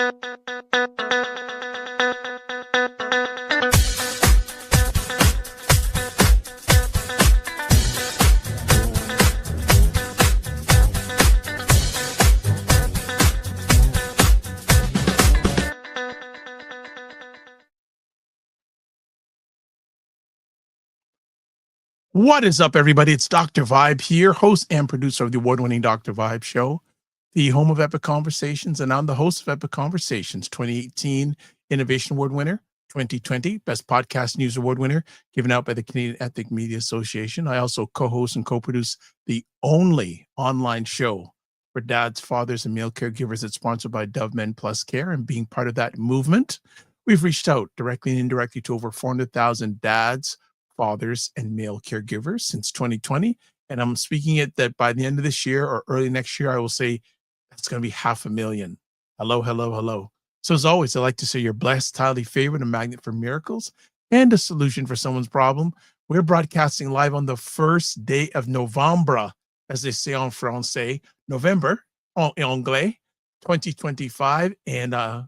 What is up, everybody? It's Dr. Vibe here, host and producer of the award-winning Dr. Vibe Show, the home of Epic Conversations, and I'm the host of Epic Conversations, 2018 Innovation Award winner, 2020 Best Podcast News Award winner, given out by the Canadian Ethnic Media Association. I also co-host and co-produce the only online show for dads, fathers, and male caregivers that's sponsored by Dove Men Plus Care. And being part of that movement, we've reached out directly and indirectly to over 400,000 dads, fathers, and male caregivers since 2020. And I'm speaking it that by the end of this year or early next year, I will say that's going to be 500,000. Hello, hello, hello. So as always, I like to say you're blessed, highly favored, a magnet for miracles, and a solution for someone's problem. We're broadcasting live on the first day of November, as they say en français, November, en anglais, 2025. And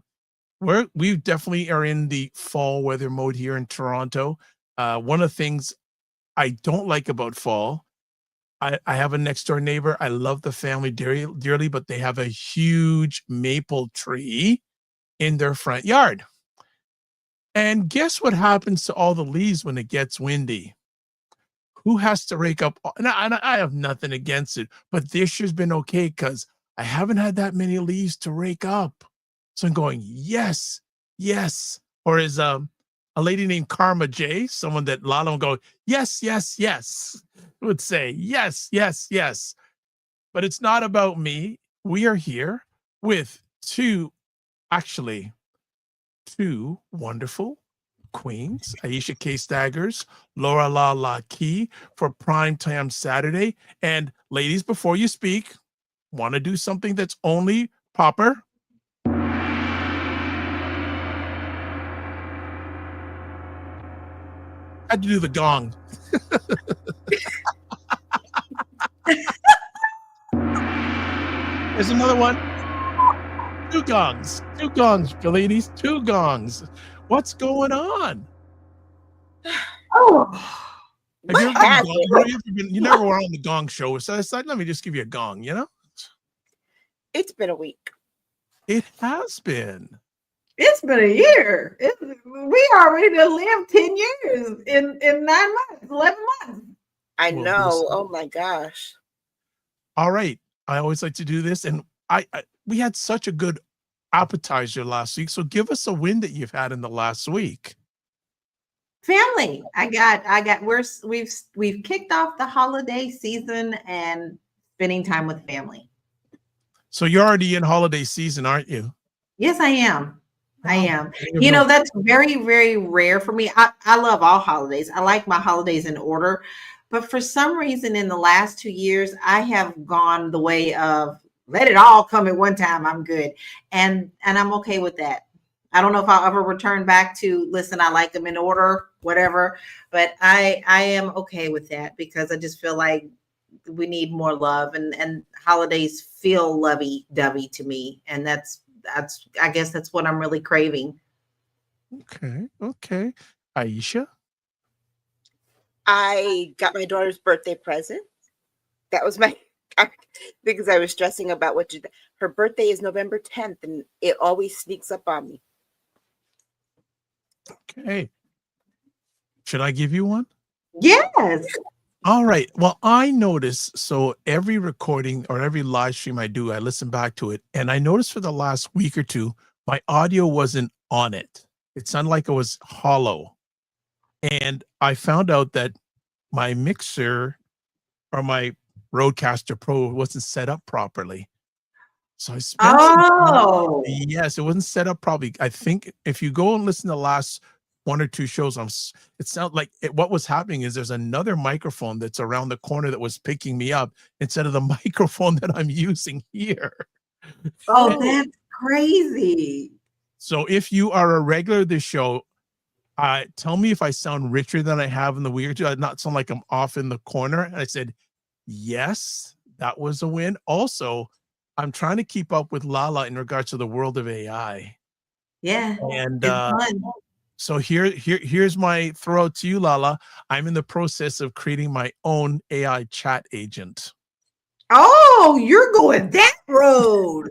we definitely are in the fall weather mode here in Toronto. One of the things I don't like about fall, I have a next door neighbor. I love the family dearly, but they have a huge maple tree in their front yard. And guess what happens to all the leaves when it gets windy? Who has to rake up? And I have nothing against it, but this year's been okay because I haven't had that many leaves to rake up. So I'm going, yes, yes. Or is a lady named Karma J, someone that LaLa will go, yes, yes, yes, would say, yes, yes, yes. But it's not about me. We are here with two wonderful queens, Aisha K. Staggers, LaLa Key for Primetime Saturday. And ladies, before you speak, want to do something that's only proper? Had to do the gong. There's another one. Two gongs, ladies, two gongs. What's going on? Oh, you never were on the gong show, so I said, let me just give you a gong, you know? it's been a week. It has been. It's been a year. We already done lived 10 years in 9 months, 11 months. I know. Oh my gosh. All right. I always like to do this. And we had such a good appetizer last week. So give us a win that you've had in the last week. Family. We've kicked off the holiday season and spending time with family. So you're already in holiday season, aren't you? Yes, I am. I am. You know, that's very, very rare for me. I love all holidays. I like my holidays in order. But for some reason, in the last 2 years, I have gone the way of let it all come at one time. I'm good. And I'm okay with that. I don't know if I'll ever return back to, listen, I like them in order, whatever. But I am okay with that because I just feel like we need more love. And holidays feel lovey-dovey to me. And I guess that's what I'm really craving. Okay. Aisha? I got my daughter's birthday present. That was because I was stressing about her birthday is November 10th, and it always sneaks up on me. Okay. Should I give you one? Yes. All right. Well, I notice, so every recording or every live stream I do, I listen back to it. And I noticed for the last week or two, my audio wasn't on it. It sounded like it was hollow. And I found out that my mixer or my Rodecaster Pro wasn't set up properly. So I spent yes, it wasn't set up properly. I think if you go and listen to the last one or two shows, it sounds like what was happening is there's another microphone that's around the corner that was picking me up instead of the microphone that I'm using here. Oh, that's crazy. So if you are a regular of this show, tell me if I sound richer than I have in the week or two. I not sound like I'm off in the corner. And I said, yes, that was a win. Also, I'm trying to keep up with LaLa in regards to the world of AI. Yeah, And it's fun. so here's my throw out to you, LaLa. I'm in the process of creating my own AI chat agent. Oh, you're going that road.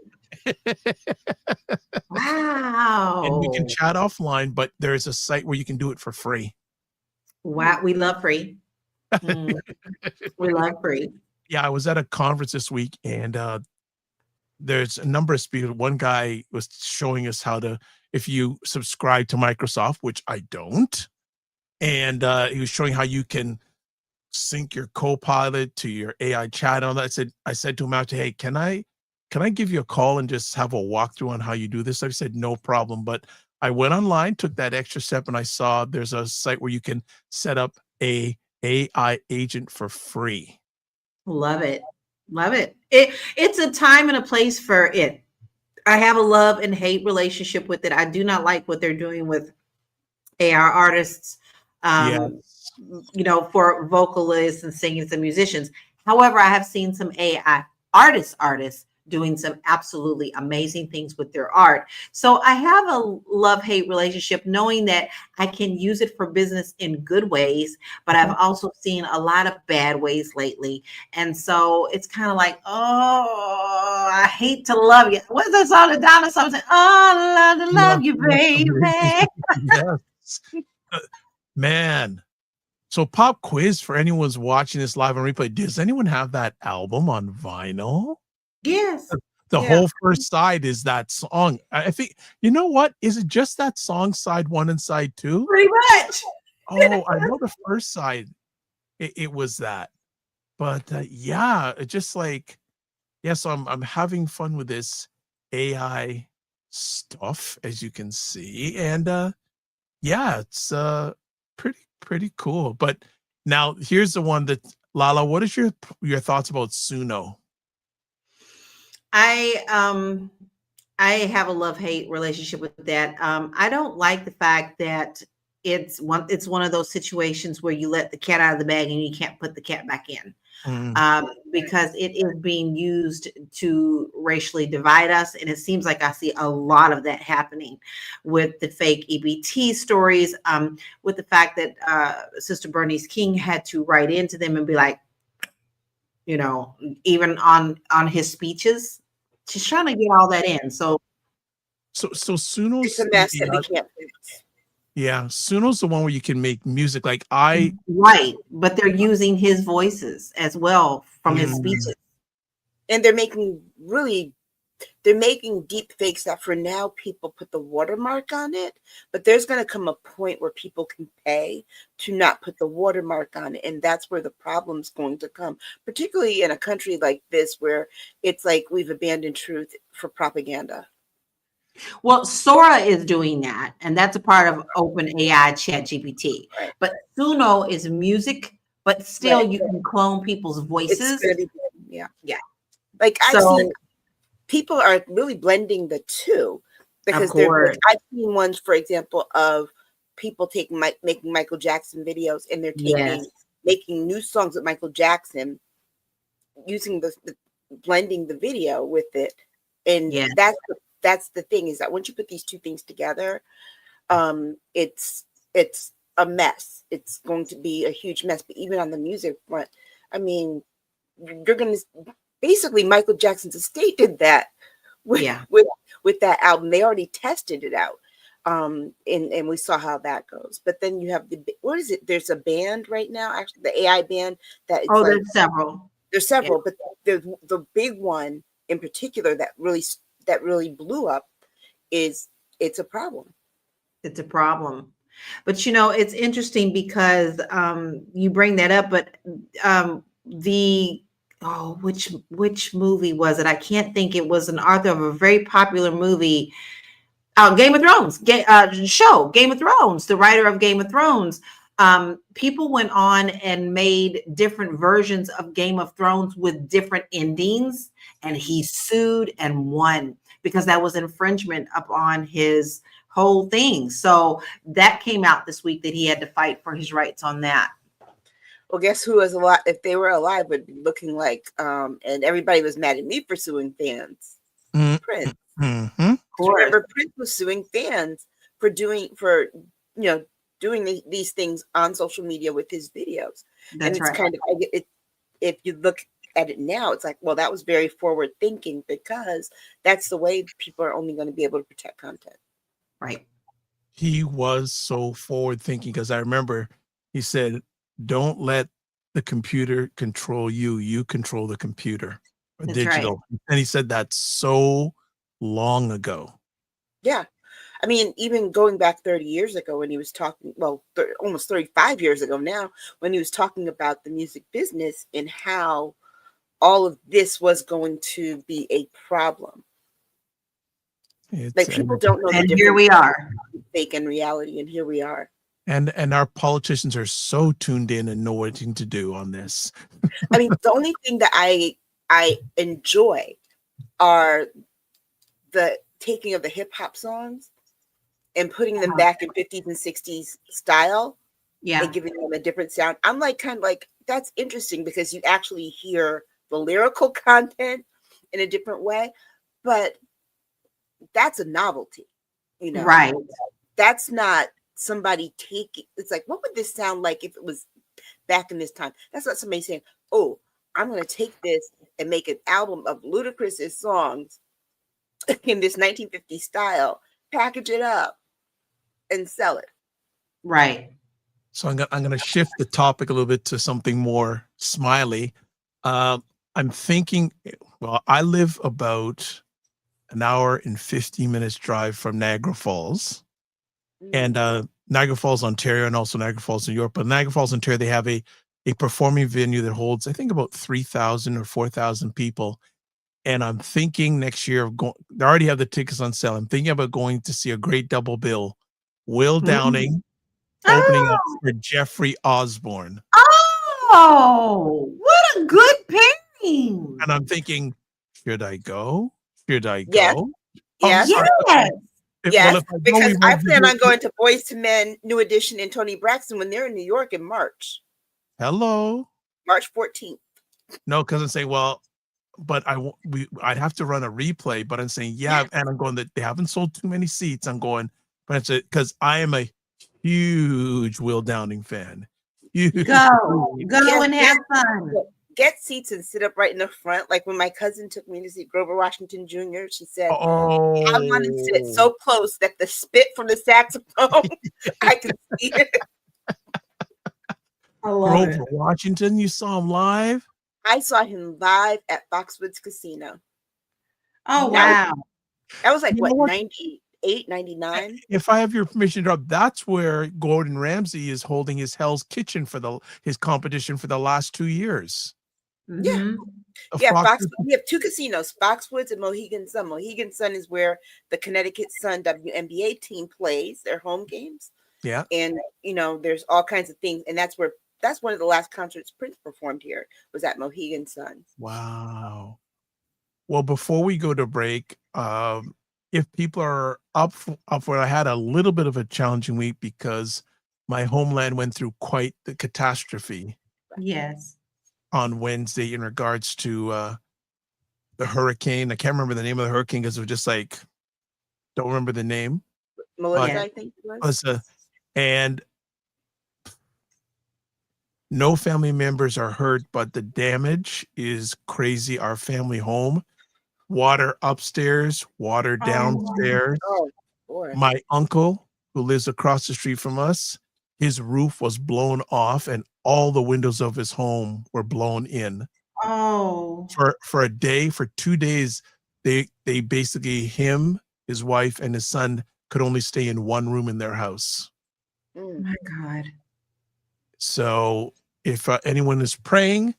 Wow. And we can chat offline, but there's a site where you can do it for free. Wow, we love free. We love free. Yeah, I was at a conference this week, and there's a number of speakers. One guy was showing us how to, if you subscribe to Microsoft, which I don't, and he was showing how you can sync your Copilot to your AI chat and all that. I said to him after, hey, can I give you a call and just have a walkthrough on how you do this? I said, no problem. But I went online, took that extra step, and I saw there's a site where you can set up a AI agent for free. Love it. Love it. It's a time and a place for it. I have a love and hate relationship with it. I do not like what they're doing with AI artists, Yes. you know, for vocalists and singers and musicians. However, I have seen some AI artists doing some absolutely amazing things with their art. So I have a love-hate relationship, knowing that I can use it for business in good ways, but I've also seen a lot of bad ways lately. And so it's kind of like, oh, I hate to love you. What's that song that Dinosaur saying? Oh, I love to love you, baby. Yes. Man. So pop quiz for anyone's watching this live on replay. Does anyone have that album on vinyl? Yes. The whole first side is that song. I think, you know what? Is it just that song, side 1 and side 2? Pretty much. Oh, I know the first side. It was that. But yeah, it just like, yeah, so I'm having fun with this AI stuff, as you can see. And yeah, it's pretty cool. But now here's the one that, LaLa, what is your thoughts about Suno? I have a love-hate relationship with that. I don't like the fact that it's one of those situations where you let the cat out of the bag and you can't put the cat back in. Because it is being used to racially divide us. And it seems like I see a lot of that happening with the fake EBT stories, with the fact that Sister Bernice King had to write into them and be like, you know, even on his speeches, she's trying to get all that in. So Suno's, it's a mess that we can't fix. Yeah, Suno's the one where you can make music. Like right, but they're using his voices as well from his speeches, and they're making deep fakes that for now people put the watermark on it, but there's going to come a point where people can pay to not put the watermark on it, and that's where the problem's going to come, particularly in a country like this where it's like we've abandoned truth for propaganda. Well, Sora is doing that, and that's a part of OpenAI ChatGPT. Right. But Suno is music, but still you can clone people's voices. Yeah. Like I've seen people are really blending the two, because I've seen ones, for example, of people making Michael Jackson videos, and they're making new songs with Michael Jackson, using the blending the video with it, and that's the thing, is that once you put these two things together, it's a mess. It's going to be a huge mess. But even on the music front, I mean, you're going to basically, Michael Jackson's estate did that with that album. They already tested it out, and we saw how that goes. But then you have what is it? There's a band right now, actually, the AI band that. There's several. There's several, but there's the big one in particular that really blew up. It's a problem. It's a problem. But you know, it's interesting because you bring that up, but which movie was it? I can't think. It was an author of a very popular movie, Game of Thrones, Game of Thrones, the writer of Game of Thrones. People went on and made different versions of Game of Thrones with different endings, and he sued and won because that was infringement upon his whole thing. So that came out this week that he had to fight for his rights on that. Well, guess who was alive? If they were alive, would be looking like, and everybody was mad at me for suing fans. Prince. Mm-hmm. Remember, Prince was suing fans for doing these things on social media with his videos. That's and it's kind of if you look at it now, it's like, well, that was very forward thinking, because that's the way people are only going to be able to protect content. Right. He was so forward thinking, because I remember he said, don't let the computer control you. You control the computer. Or That's digital. right. And he said that so long ago. Yeah. I mean, even going back 30 years ago when he was talking, well, almost 35 years ago now, when he was talking about the music business and how all of this was going to be a problem. Like, people don't know the difference. And here we are. Fake and reality, and here we are. And our politicians are so tuned in and know what to do on this. I mean, the only thing that I enjoy are the taking of the hip hop songs and putting them back in 50s and 60s style, and giving them a different sound. I'm like, kind of like, that's interesting, because you actually hear the lyrical content in a different way, but that's a novelty, right? That's not somebody taking, it's like, what would this sound like if it was back in this time? That's not somebody saying, oh, I'm going to take this and make an album of Ludacris's songs in this 1950 style, package it up, and sell it. Right. So I'm gonna shift the topic a little bit to something more smiley. I'm thinking, well, I live about an hour and 15 minutes drive from Niagara Falls, and Niagara Falls, Ontario, and also Niagara Falls, New York. But Niagara Falls, Ontario, they have a performing venue that holds, I think, about 3,000 or 4,000 people. And I'm thinking next year of going. They already have the tickets on sale. I'm thinking about going to see a great double bill. Will Downing opening up for Jeffrey Osborne. Oh, what a good pairing. And I'm thinking, should I go? Should I Yes. go? Yes. Yes. Because I plan on going to Boys to Men, New Edition, and Tony Braxton when they're in New York in March. Hello. March 14th. No, because I'm saying, well, but I'd have to run a replay. But I'm saying, yeah, and I'm going that they haven't sold too many seats. I'm going, but it's because I am a huge Will Downing fan. Go and have fun. Get seats and sit up right in the front. Like when my cousin took me to see Grover Washington Jr., she said, I want to sit so close that the spit from the saxophone, I can see it. Grover Washington, you saw him live? I saw him live at Foxwoods Casino. Oh, wow. That was like, what, 98, 99? If I have your permission to interrupt, that's where Gordon Ramsay is holding his Hell's Kitchen for his competition for the last 2 years. Yeah. Foxwoods. We have two casinos, Foxwoods and Mohegan Sun. Mohegan Sun is where the Connecticut Sun WNBA team plays their home games. Yeah. And, there's all kinds of things. And that's one of the last concerts Prince performed here, was at Mohegan Sun. Wow. Well, before we go to break, if people are up for it, I had a little bit of a challenging week because my homeland went through quite the catastrophe. Yes. On Wednesday in regards to the hurricane. I can't remember the name of the hurricane because it was just like, don't remember the name. Melissa, I think it was. And no family members are hurt, but the damage is crazy. Our family home, water upstairs, water downstairs. Oh, boy. My uncle, who lives across the street from us, his roof was blown off and all the windows of his home were blown in. Oh. For a day, for 2 days, they basically, him, his wife, and his son could only stay in one room in their house. Oh my God. So if anyone is praying,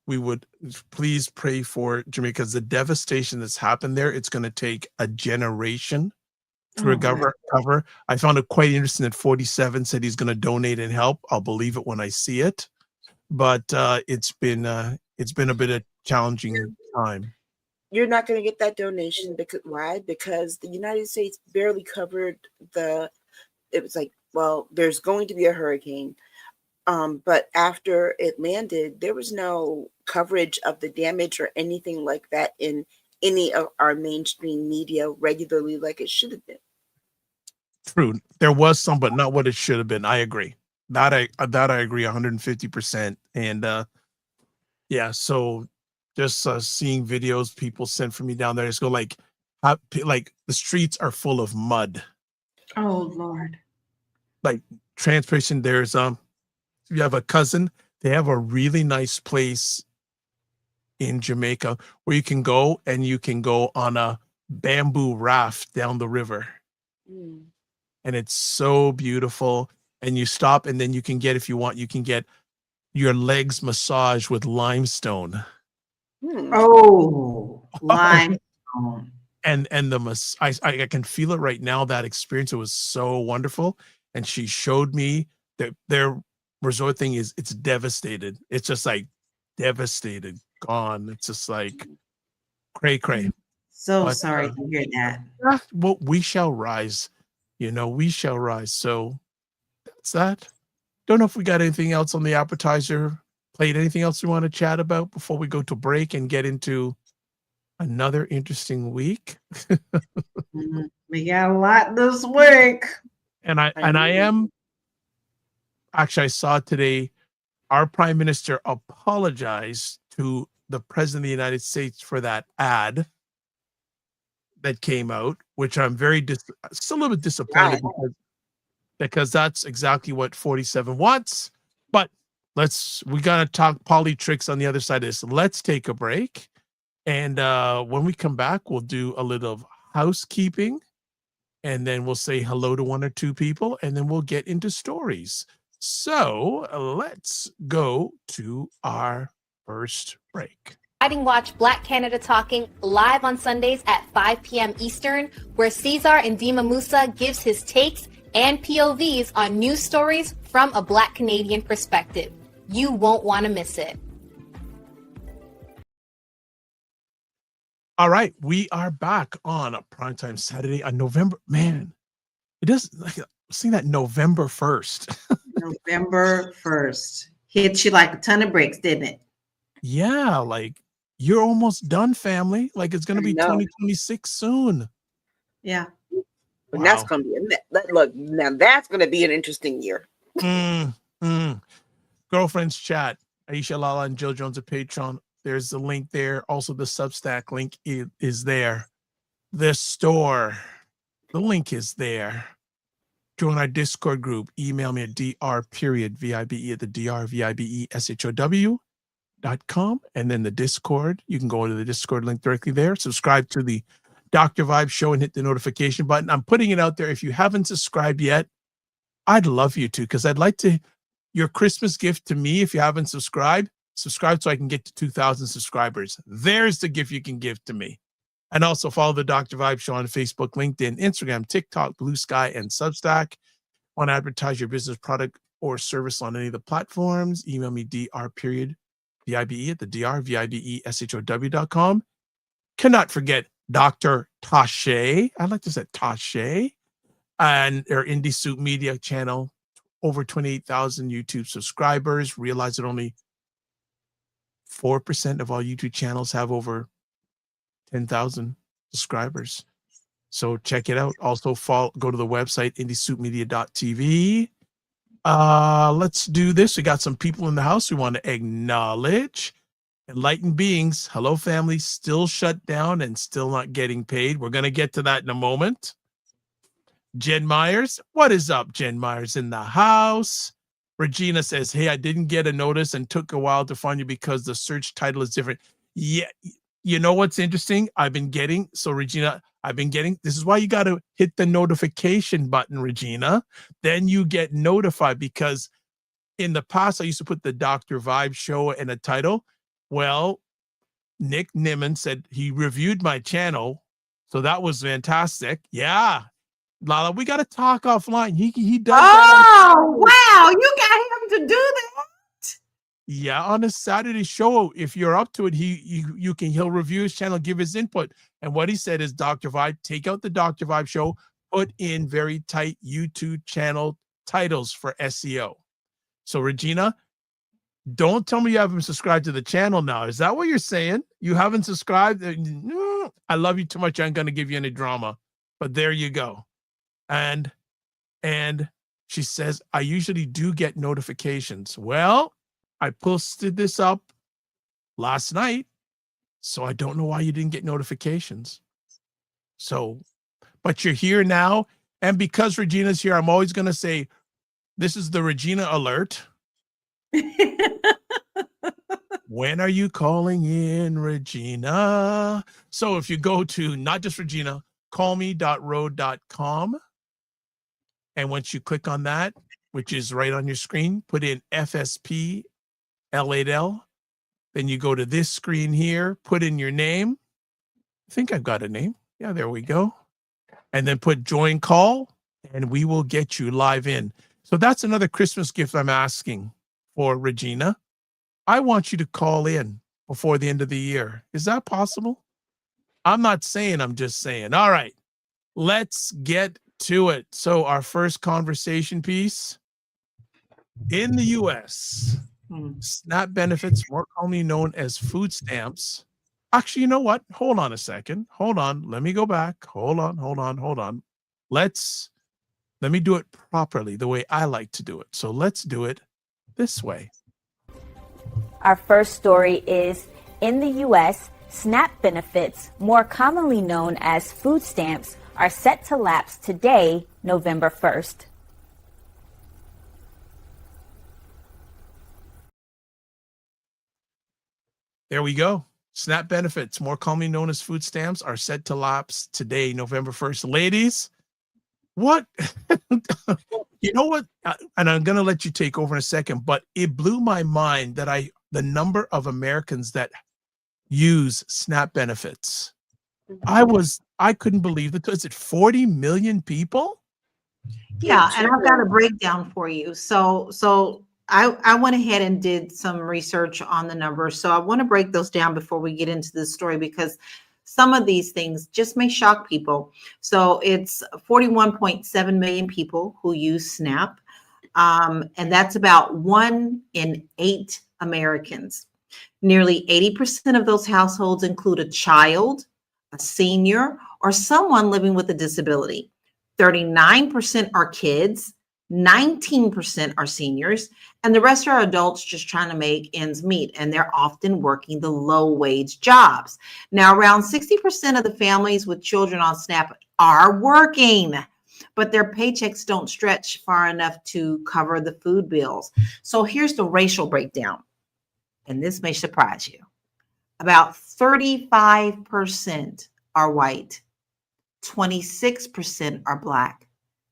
we would please pray for Jamaica, because the devastation that's happened there, it's going to take a generation to recover. I found it quite interesting that 47 said he's going to donate and help. I'll believe it when I see it, but it's been a bit of a challenging time. You're not going to get that donation because why? Because the United States barely covered it was like, well, there's going to be a hurricane. But after it landed, there was no coverage of the damage or anything like that in any of our mainstream media regularly, like it should have been. True. There was some, but not what it should have been. I agree. That I agree 150%. And yeah, so just seeing videos people sent for me down there, just go like the streets are full of mud. Oh Lord. Like transportation, there's you have a cousin, they have a really nice place in Jamaica where you can go on a bamboo raft down the river. And it's so beautiful. And you stop, and then you can get, if you want, you can get your legs massaged with limestone. Oh, limestone. And I can feel it right now, that experience. It was so wonderful. And she showed me that their resort thing it's devastated. It's just like devastated, gone. It's just like cray. So sorry to hear that. Well, we shall rise. We shall rise. So that's that. Don't know if we got anything else on the appetizer plate. Anything else we want to chat about before we go to break and get into another interesting week? We got a lot this week. And I am actually, I saw today our prime minister apologized to the president of the United States for that ad that came out, which I'm still a little bit disappointed because that's exactly what 47 wants. But we got to talk politics on the other side of this. Let's take a break. And when we come back, we'll do a little housekeeping, and then we'll say hello to one or two people, and then we'll get into stories. So let's go to our first break. Watch Black Canada Talking live on Sundays at 5 p.m. Eastern, where Cesar and Dima Musa gives his takes and POVs on news stories from a Black Canadian perspective. You won't want to miss it. All right, we are back on a Primetime Saturday on November. Man, it does like seeing that November 1st. November 1st hit you like a ton of bricks, didn't it? Yeah, like you're almost done, family. Like it's going to be 2026 soon. Yeah. Wow. That's going to be now that's going to be an interesting year. Girlfriends chat. Aisha, LaLa, and Jill Jones at Patreon. There's the link there. Also, the Substack link is there. The store, the link is there. Join our Discord group. Email me at dr.vibe at the drvibeshow.com. And then the Discord, you can go to the Discord link directly there. Subscribe to the Dr. Vibe Show and hit the notification button. I'm putting it out there. If you haven't subscribed yet, I'd love you to, because I'd like to, your Christmas gift to me, if you haven't subscribe so I can get to 2,000 subscribers. There's the gift you can give to me. And also follow the Dr. Vibe Show on Facebook, LinkedIn, Instagram, TikTok, Blue Sky, and Substack. Want to advertise your business, product, or service on any of the platforms? Email me dr.vibe at the drvibeshow.com. Cannot forget Dr. Tashe. I like to say Tashe. And our Indie Soup Media channel. Over 28,000 YouTube subscribers. Realize that only 4% of all YouTube channels have over 10,000 subscribers. So check it out. Also go to the website, indiesoupmedia.tv. Let's do this. We got some people in the house we want to acknowledge. Enlightened Beings. Hello, family. Still shut down and still not getting paid. We're going to get to that in a moment. Jen Myers. What is up, Jen Myers in the house? Regina says, hey, I didn't get a notice and took a while to find you because the search title is different. Yeah. You know what's interesting? Regina, this is why you got to hit the notification button, Regina. Then you get notified, because in the past, I used to put the Dr. Vibe Show in a title. Well, Nick Niman said he reviewed my channel. So that was fantastic. Yeah. LaLa, we got to talk offline. He does that. Oh, wow. You got him to do that? Yeah, on a Saturday show, if you're up to it, he'll review his channel, give his input. And what he said is, Dr. Vibe, take out the Dr. Vibe Show, put in very tight YouTube channel titles for SEO. So Regina, don't tell me you haven't subscribed to the channel now. Is that what you're saying? You haven't subscribed? No, I love you too much. I'm going to give you any drama. But there you go. And she says, I usually do get notifications. Well, I posted this up last night, so I don't know why you didn't get notifications. So, but you're here now. And because Regina's here, I'm always going to say, this is the Regina alert. When are you calling in, Regina? So if you go to not just Regina, callme.road.com. And once you click on that, which is right on your screen, put in FSP L8L. Then you go to this screen here, put in your name. I think I've got a name. Yeah, there we go. And then put join call, and we will get you live in. So that's another Christmas gift I'm asking for Regina. I want you to call in before the end of the year. Is that possible? I'm not saying, I'm just saying. All right, let's get to it. So our first conversation piece, in the US, SNAP benefits, more commonly known as food stamps. Actually, you know what? Hold on a second. Hold on. Let me go back. Hold on. Let me do it properly, the way I like to do it. So let's do it this way. Our first story is, in the U.S., SNAP benefits, more commonly known as food stamps, are set to lapse today, November 1st. There we go. SNAP benefits, more commonly known as food stamps, are set to lapse today, November 1st. Ladies, what? You know what? And I'm going to let you take over in a second, but it blew my mind that the number of Americans that use SNAP benefits. I couldn't believe it. Is it 40 million people? Yeah, and I've got a breakdown for you. So I went ahead and did some research on the numbers. So I want to break those down before we get into this story, because some of these things just may shock people. So it's 41.7 million people who use SNAP. And that's about 1 in 8 Americans. Nearly 80% of those households include a child, a senior, or someone living with a disability. 39% are kids, 19% are seniors, and the rest are adults just trying to make ends meet, and they're often working the low-wage jobs. Now, around 60% of the families with children on SNAP are working, but their paychecks don't stretch far enough to cover the food bills. So here's the racial breakdown, and this may surprise you. About 35% are white, 26% are Black,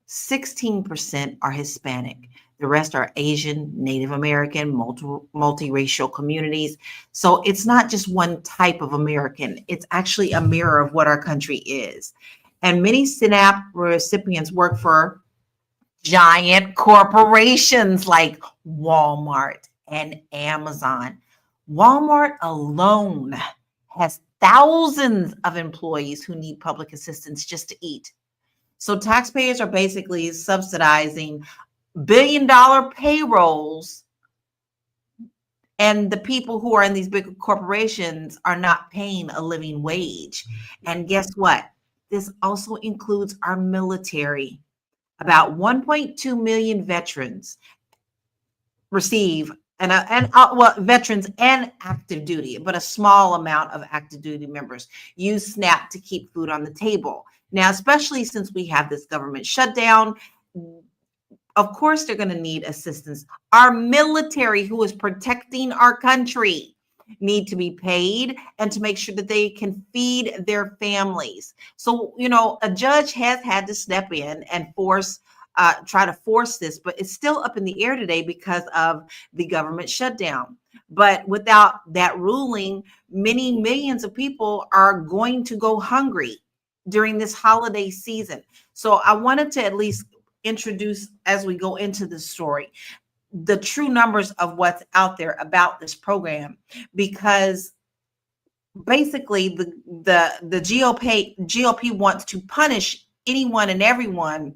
16% are Hispanic. The rest are Asian, Native American, multiracial communities. So it's not just one type of American. It's actually a mirror of what our country is. And many SNAP recipients work for giant corporations like Walmart and Amazon. Walmart alone has thousands of employees who need public assistance just to eat. So taxpayers are basically subsidizing billion-dollar payrolls, and the people who are in these big corporations are not paying a living wage. And guess what? This also includes our military. About 1.2 million veterans receive veterans and active duty, but a small amount of active duty members use SNAP to keep food on the table. Now, especially since we have this government shutdown, of course, they're going to need assistance. Our military, who is protecting our country, need to be paid and to make sure that they can feed their families. So, a judge has had to step in and try to force this, but it's still up in the air today because of the government shutdown. But without that ruling, many millions of people are going to go hungry during this holiday season. So I wanted to at least introduce, as we go into the story, the true numbers of what's out there about this program, because basically the GOP wants to punish anyone and everyone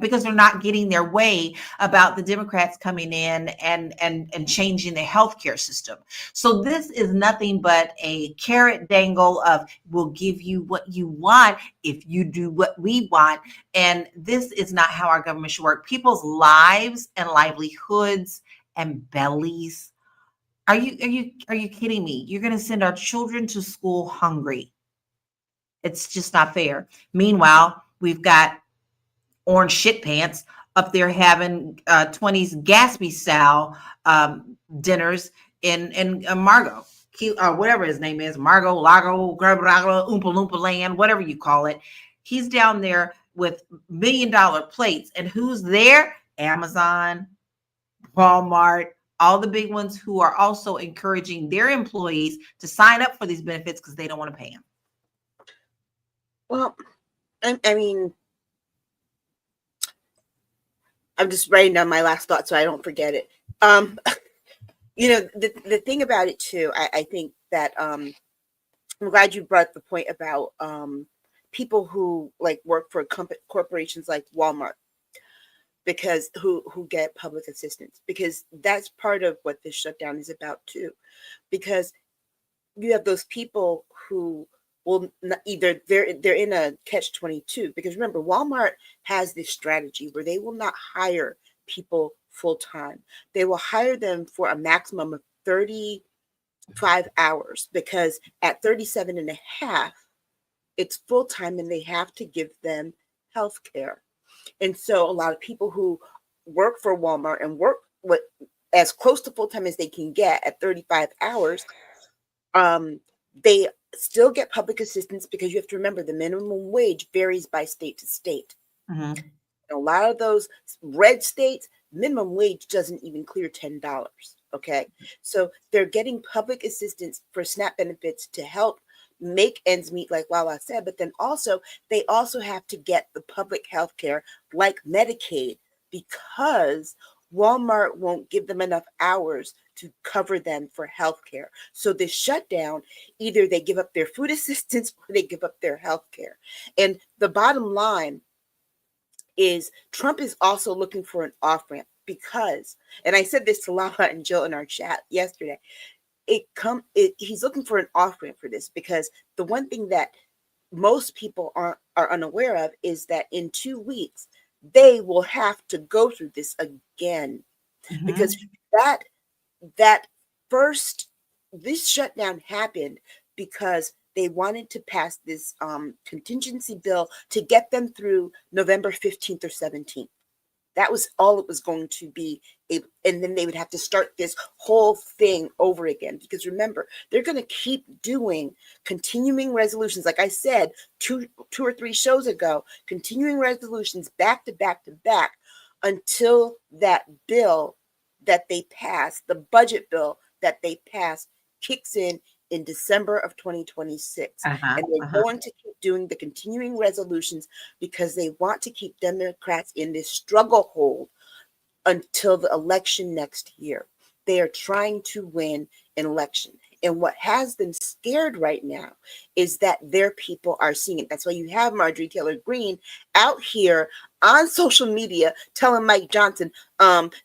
because they're not getting their way about the Democrats coming in and changing the healthcare system. So this is nothing but a carrot dangle of, we'll give you what you want if you do what we want. And this is not how our government should work. People's lives and livelihoods and bellies. Are you kidding me? You're going to send our children to school hungry. It's just not fair. Meanwhile, we've got orange shit pants up there having 20s Gatsby style dinners in Margot, whatever his name is, Margot, Lago, Oompa Loompa Land, whatever you call it. He's down there with $1 million plates, and who's there? Amazon, Walmart, all the big ones who are also encouraging their employees to sign up for these benefits because they don't want to pay them. Well, I mean, I'm just writing down my last thought so I don't forget it. The thing about it too, I think that I'm glad you brought the point about people who like work for corporations like Walmart, because who get public assistance, because that's part of what this shutdown is about too. Because you have those people who will not, either they're in a catch-22, because remember, Walmart has this strategy where they will not hire people full-time. They will hire them for a maximum of 35 hours, because at 37 and a half, it's full-time and they have to give them health care. And so a lot of people who work for Walmart and work as close to full-time as they can get at 35 hours, they still get public assistance, because you have to remember the minimum wage varies by state to state. Mm-hmm. A lot of those red states, minimum wage doesn't even clear $10. Okay. So they're getting public assistance for SNAP benefits to help make ends meet, like LaLa said, but then also they also have to get the public health care like Medicaid, because Walmart won't give them enough hours to cover them for health care. So this shutdown, either they give up their food assistance or they give up their health care. And the bottom line is Trump is also looking for an off-ramp, because, and I said this to LaLa and Jill in our chat yesterday, he's looking for an off-ramp for this, because the one thing that most people are unaware of is that in 2 weeks, they will have to go through this again. Mm-hmm. Because this shutdown happened because they wanted to pass this contingency bill to get them through November 15th or 17th. That was all it was going to be. And then they would have to start this whole thing over again. Because remember, they're going to keep doing continuing resolutions. Like I said, two or three shows ago, continuing resolutions back to back to back until that bill that they passed, the budget bill that they passed, kicks in December of 2026. And they're going to keep doing the continuing resolutions because they want to keep Democrats in this struggle hold until the election next year. They are trying to win an election. And what has them scared right now is that their people are seeing it. That's why you have Marjorie Taylor Greene out here on social media telling Mike Johnson,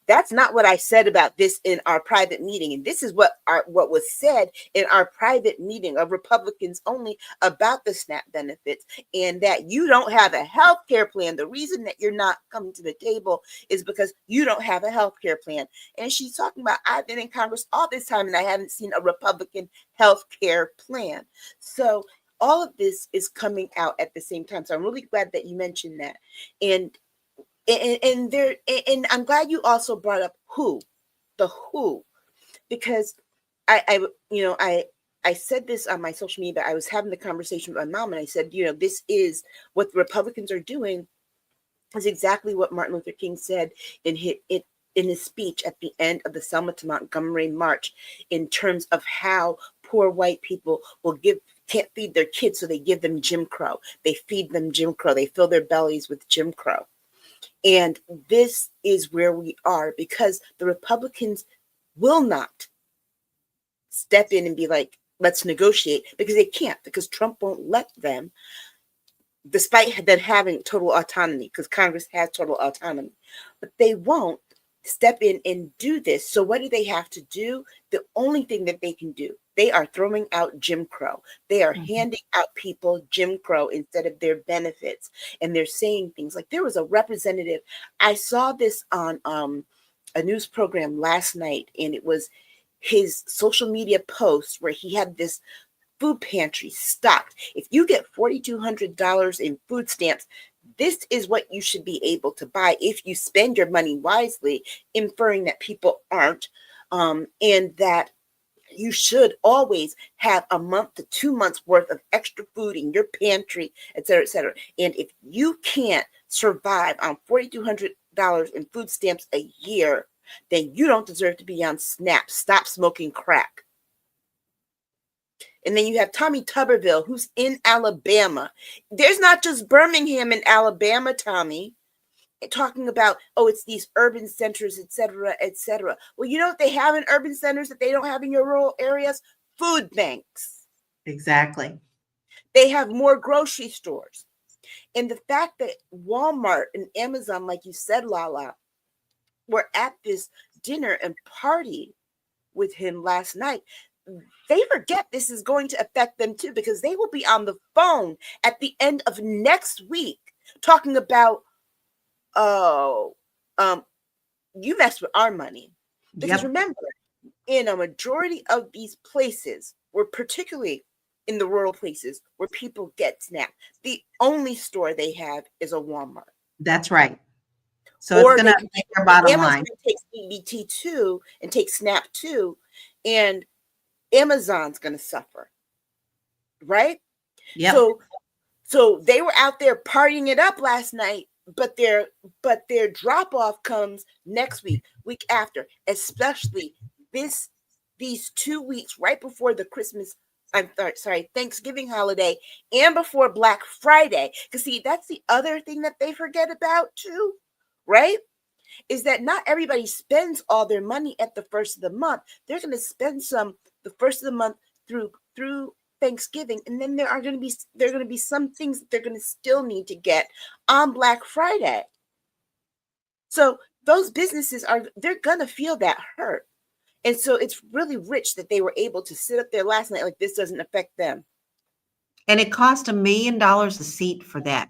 that's not what I said about this in our private meeting. And this is what was said in our private meeting of Republicans only about the SNAP benefits, and that you don't have a health care plan. The reason that you're not coming to the table is because you don't have a health care plan. And she's talking about, I've been in Congress all this time and I haven't seen a Republican health care plan. So all of this is coming out at the same time. So I'm really glad that you mentioned that. And I'm glad you also brought up the WHO, because I said this on my social media. I was having the conversation with my mom, and I said, this is what the Republicans are doing, is exactly what Martin Luther King said in his speech at the end of the Selma to Montgomery March, in terms of how poor white people can't feed their kids, so they give them Jim Crow. They feed them Jim Crow. They fill their bellies with Jim Crow. And this is where we are, because the Republicans will not step in and be like, let's negotiate, because they can't, because Trump won't let them. despite them having total autonomy, because Congress has total autonomy, but they won't step in and do this. So what do they have to do? The only thing that they can do, they are throwing out Jim Crow. They are handing out people Jim Crow instead of their benefits. And they're saying things like, there was a representative, I saw this on a news program last night, and it was his social media post where he had this food pantry stocked. If you get $4,200 in food stamps, this is what you should be able to buy if you spend your money wisely, inferring that people aren't, and that you should always have a month to 2 months worth of extra food in your pantry, et cetera, et cetera. And if you can't survive on $4,200 in food stamps a year, then you don't deserve to be on SNAP. Stop smoking crack. And then you have Tommy Tuberville, who's in Alabama. There's not just Birmingham in Alabama, Tommy, talking about, oh, it's these urban centers, et cetera, et cetera. Well, you know what they have in urban centers that they don't have in your rural areas? Food banks. Exactly. They have more grocery stores. And the fact that Walmart and Amazon, like you said, LaLa, were at this dinner and party with him last night, they forget this is going to affect them too, because they will be on the phone at the end of next week talking about, you messed with our money. Because remember, in a majority of these places, where particularly in the rural places where people get SNAP, the only store they have is a Walmart. That's right. So or it's going to make their bottom line. Take EBT too and take SNAP too, and Amazon's going to suffer, right? Yeah. So they were out there partying it up last night, but their drop off comes next week, week after, especially these 2 weeks right before the Thanksgiving holiday and before Black Friday. Because see, that's the other thing that they forget about too, right? Is that not everybody spends all their money at the first of the month. They're going to spend some the first of the month through Thanksgiving, and then there are going to be some things that they're going to still need to get on Black Friday. So those businesses they're going to feel that hurt. And so it's really rich that they were able to sit up there last night like this doesn't affect them. And it cost $1 million a seat for that.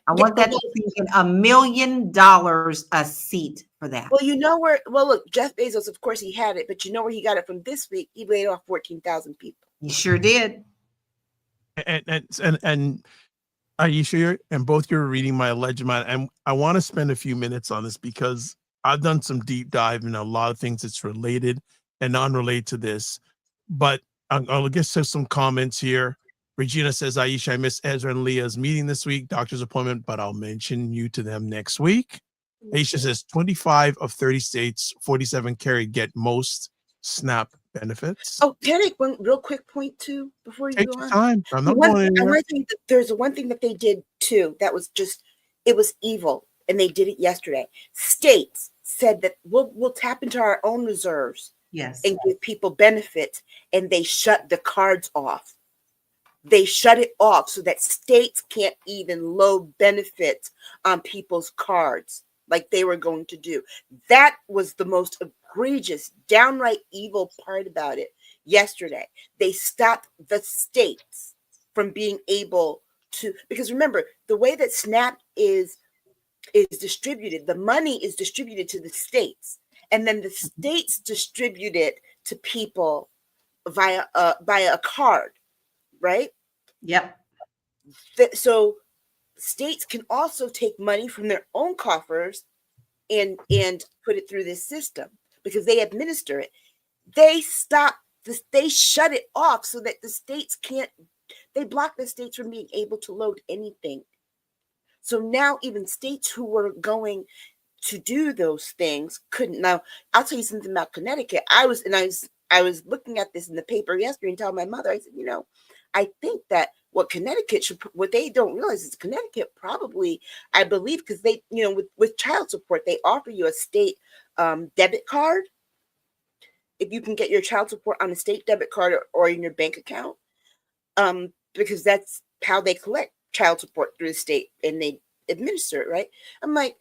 I want that to be $1 million a seat for that. Well, look, Jeff Bezos, of course he had it, but you know where he got it from this week? He laid off 14,000 people. He sure did. And Aisha, and both you're reading my alleged mind, and I want to spend a few minutes on this because I've done some deep dive in a lot of things that's related and unrelated to this. But I'll get to some comments here. Regina says, Aisha, I missed Ezra and Leah's meeting this week, doctor's appointment, but I'll mention you to them next week. Aisha says 25 of 30 states, 47 carried get most SNAP benefits. Oh, can I make one real quick point too before you Take go on? Time. I'm not going anywhere. There's one thing that they did too that was it was evil, and they did it yesterday. States said that we'll tap into our own reserves, yes, and give people benefits, and they shut the cards off. They shut it off so that states can't even load benefits on people's cards like they were going to do. That was the most egregious, downright evil part about it yesterday. They stopped the states from being able to, because remember, the way that SNAP is distributed, the money is distributed to the states, and then the states distribute it to people via a card. Right? Yep. So states can also take money from their own coffers and put it through this system because they administer it. They shut it off so that the states they block the states from being able to load anything. So now even states who were going to do those things couldn't. Now, I'll tell you something about Connecticut. I was looking at this in the paper yesterday and telling my mother, I said, I think that what they don't realize is Connecticut probably, I believe, because they, with child support, they offer you a state debit card. If you can get your child support on a state debit card or in your bank account, because that's how they collect. child support through the state and they administer it, right? I'm like,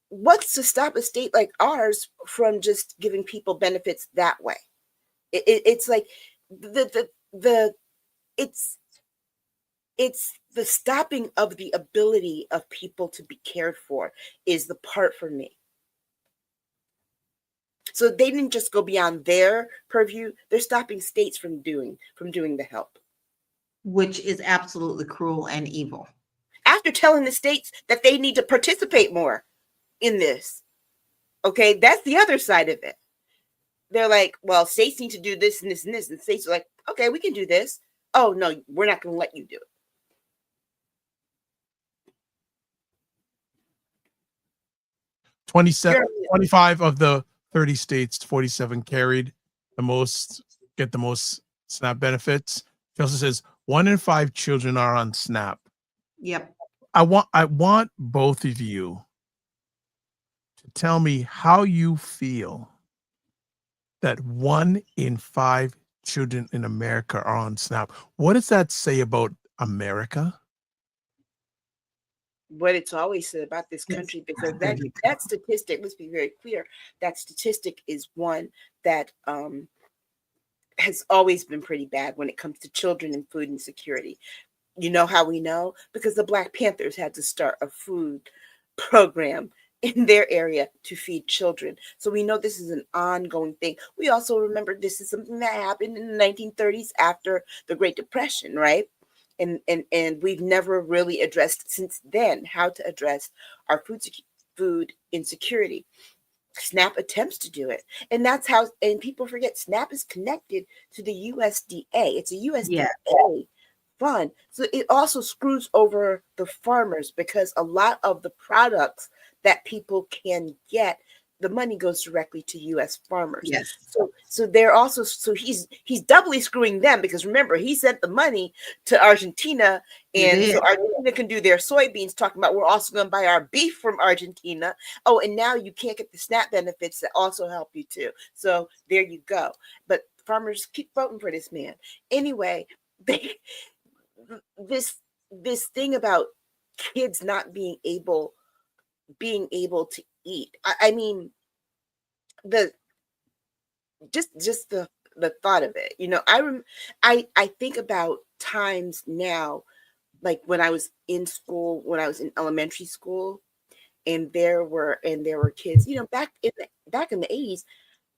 what's to stop a state like ours from just giving people benefits that way? It's like it's the stopping of the ability of people to be cared for is the part for me. So they didn't just go beyond their purview. They're stopping states from doing the help. Which is absolutely cruel and evil. After telling the states that they need to participate more in this. Okay, that's the other side of it. They're like, well, states need to do this and this and this. And states are like, okay, we can do this. Oh, no, we're not going to let you do it. 25 of the 30 states, 47 carried the most, get the most SNAP benefits. She also says 1 in 5 children are on SNAP. Yep. I want both of you to tell me how you feel that 1 in 5 children in America are on SNAP. What does that say about America? What it's always said about this country, because that statistic, let's be very clear, that statistic is one that has always been pretty bad when it comes to children and food insecurity. You know how we know? Because the Black Panthers had to start a food program in their area to feed children. So we know this is an ongoing thing. We also remember this is something that happened in the 1930s after the Great Depression, right? And we've never really addressed since then how to address our food insecurity. SNAP attempts to do it. And that's how, and people forget, SNAP is connected to the USDA. It's a USDA fund. So it also screws over the farmers because a lot of the products that people can get, the money goes directly to U.S. farmers. Yes. So they're also, so he's doubly screwing them because remember, he sent the money to Argentina, and so Argentina can do their soybeans, talking about we're also going to buy our beef from Argentina. Oh, and now you can't get the SNAP benefits that also help you too. So there you go. But farmers keep voting for this man. Anyway, this thing about kids not being able to eat. I mean, just the thought of it. You know, I think about times now, like when I was in school, when I was in elementary school, and there were kids. You know, back in the 80s,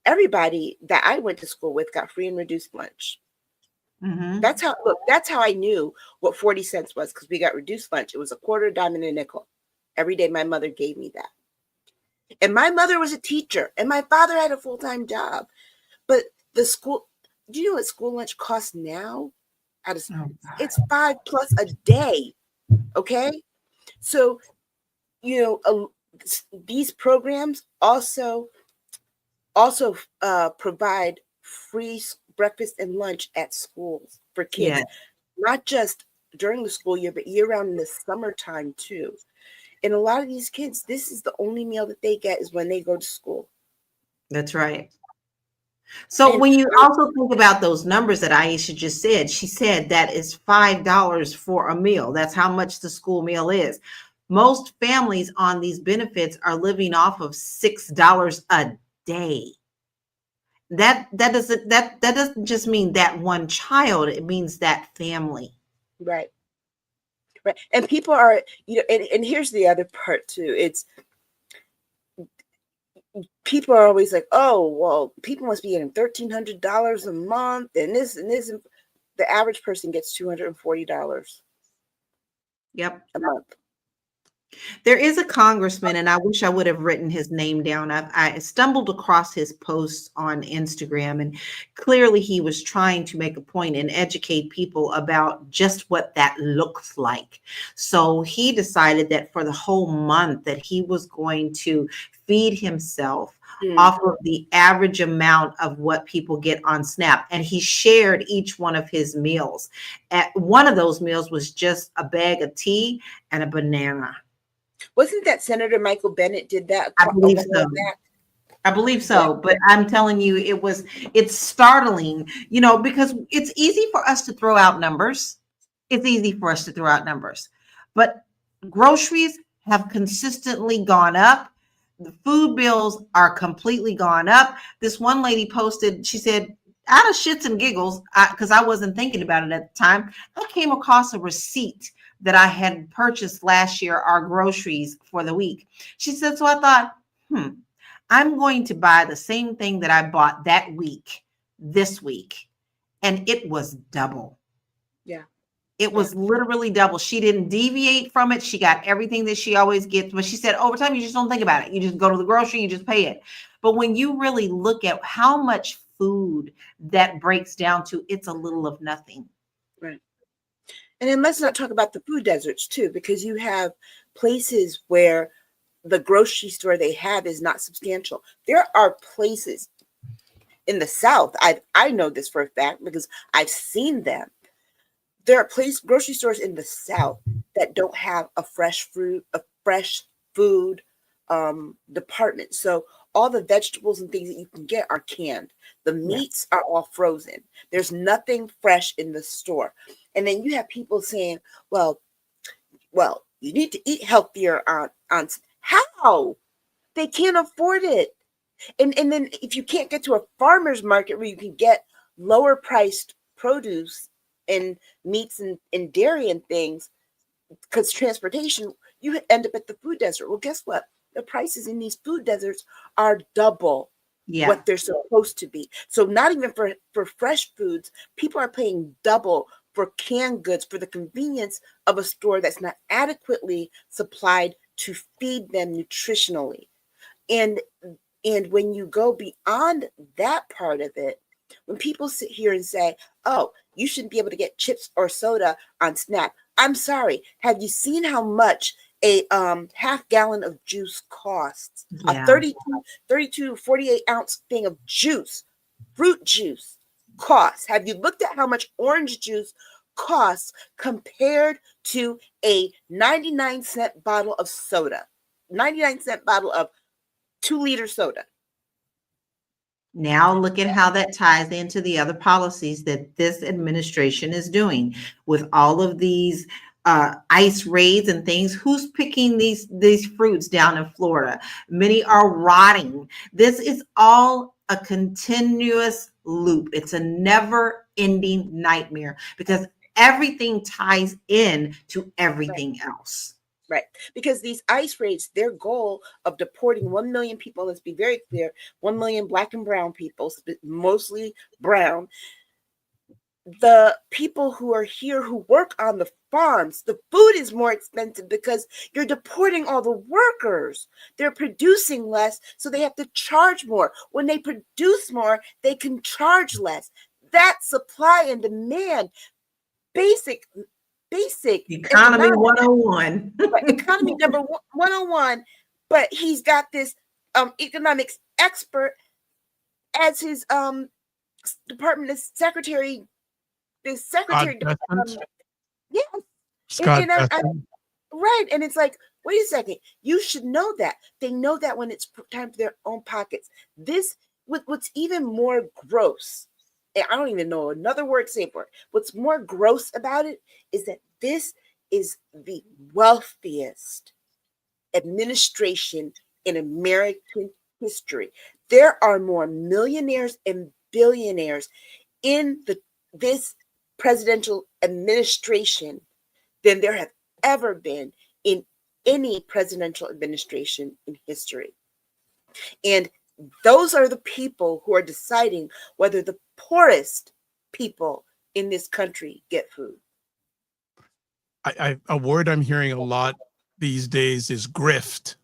everybody that I went to school with got free and reduced lunch. Mm-hmm. That's how I knew what 40 cents was, because we got reduced lunch. It was a quarter, dime, and a nickel. Every day my mother gave me that. And my mother was a teacher and my father had a full-time job. But the school, do you know what school lunch costs now? It's $5+ a day. Okay. So, you know, these programs also provide free breakfast and lunch at schools for kids, not just during the school year, but year round in the summertime too. And a lot of these kids, this is the only meal that they get is when they go to school. That's right. So when you also think about those numbers that Aisha just said, she said that is $5 for a meal. That's how much the school meal is. Most families on these benefits are living off of $6 a day. That doesn't just mean that one child. It means that family. Right. Right. And people are, you know, and here's the other part too. It's people are always like, oh, well, people must be getting $1,300 a month and this. And the average person gets $240. Yep. A month. There is a congressman, and I wish I would have written his name down. I stumbled across his posts on Instagram, and clearly he was trying to make a point and educate people about just what that looks like. So he decided that for the whole month that he was going to feed himself off of the average amount of what people get on SNAP. And he shared each one of his meals. One of those meals was just a bag of tea and a banana. Wasn't that Senator Michael Bennet did that? I believe so. I believe so, but I'm telling you, it's startling, you know, because it's easy for us to throw out numbers. It's easy for us to throw out numbers. but groceries have consistently gone up. The food bills are completely gone up. This one lady posted, she said, out of shits and giggles, because I wasn't thinking about it at the time, I came across a receipt that I had purchased last year, our groceries for the week. She said, so I thought, I'm going to buy the same thing that I bought that week, this week. And it was double. Yeah. It was literally double. She didn't deviate from it. She got everything that she always gets. But she said, over time, you just don't think about it. You just go to the grocery, you just pay it. But when you really look at how much food that breaks down to, it's a little of nothing. Right. And then let's not talk about the food deserts too, because you have places where the grocery store they have is not substantial. There are places in the South, I know this for a fact because I've seen them. There are grocery stores in the South that don't have a fresh food department. So all the vegetables and things that you can get are canned. The meats are all frozen. There's nothing fresh in the store. And then you have people saying, well, you need to eat healthier on how? They can't afford it. And then if you can't get to a farmer's market where you can get lower priced produce and meats and dairy and things, because transportation, you end up at the food desert. Well, guess what? The prices in these food deserts are double what they're supposed to be. So not even for fresh foods, people are paying double for canned goods for the convenience of a store that's not adequately supplied to feed them nutritionally. And when you go beyond that part of it, when people sit here and say, oh, you shouldn't be able to get chips or soda on SNAP. I'm sorry. Have you seen how much a half gallon of juice costs? A 32 48 ounce thing of juice, fruit juice costs. Have you looked at how much orange juice costs compared to a 99-cent bottle of soda? 99-cent bottle of 2-liter soda. Now look at how that ties into the other policies that this administration is doing with all of these ICE raids and things. Who's picking these fruits down in Florida? Many are rotting. This is all a continuous loop. It's a never-ending nightmare because everything ties in to everything else. Right. Because these ICE raids, their goal of deporting 1 million people, let's be very clear, 1 million Black and brown people, mostly brown, the people who are here who work on the farms, the food is more expensive because you're deporting all the workers. They're producing less, so they have to charge more. When they produce more, they can charge less. That's supply and demand. Basic economy 101. Economy number 101. But he's got this economics expert as his department of secretary. The secretary. Yes. Scott. Right. And it's like, wait a second. You should know that. They know that when it's time for their own pockets. This, what's even more gross, and I don't even know another word to say for it. What's more gross about it is that this is the wealthiest administration in American history. There are more millionaires and billionaires in this presidential administration than there have ever been in any presidential administration in history. And those are the people who are deciding whether the poorest people in this country get food. A word I'm hearing a lot these days is grift.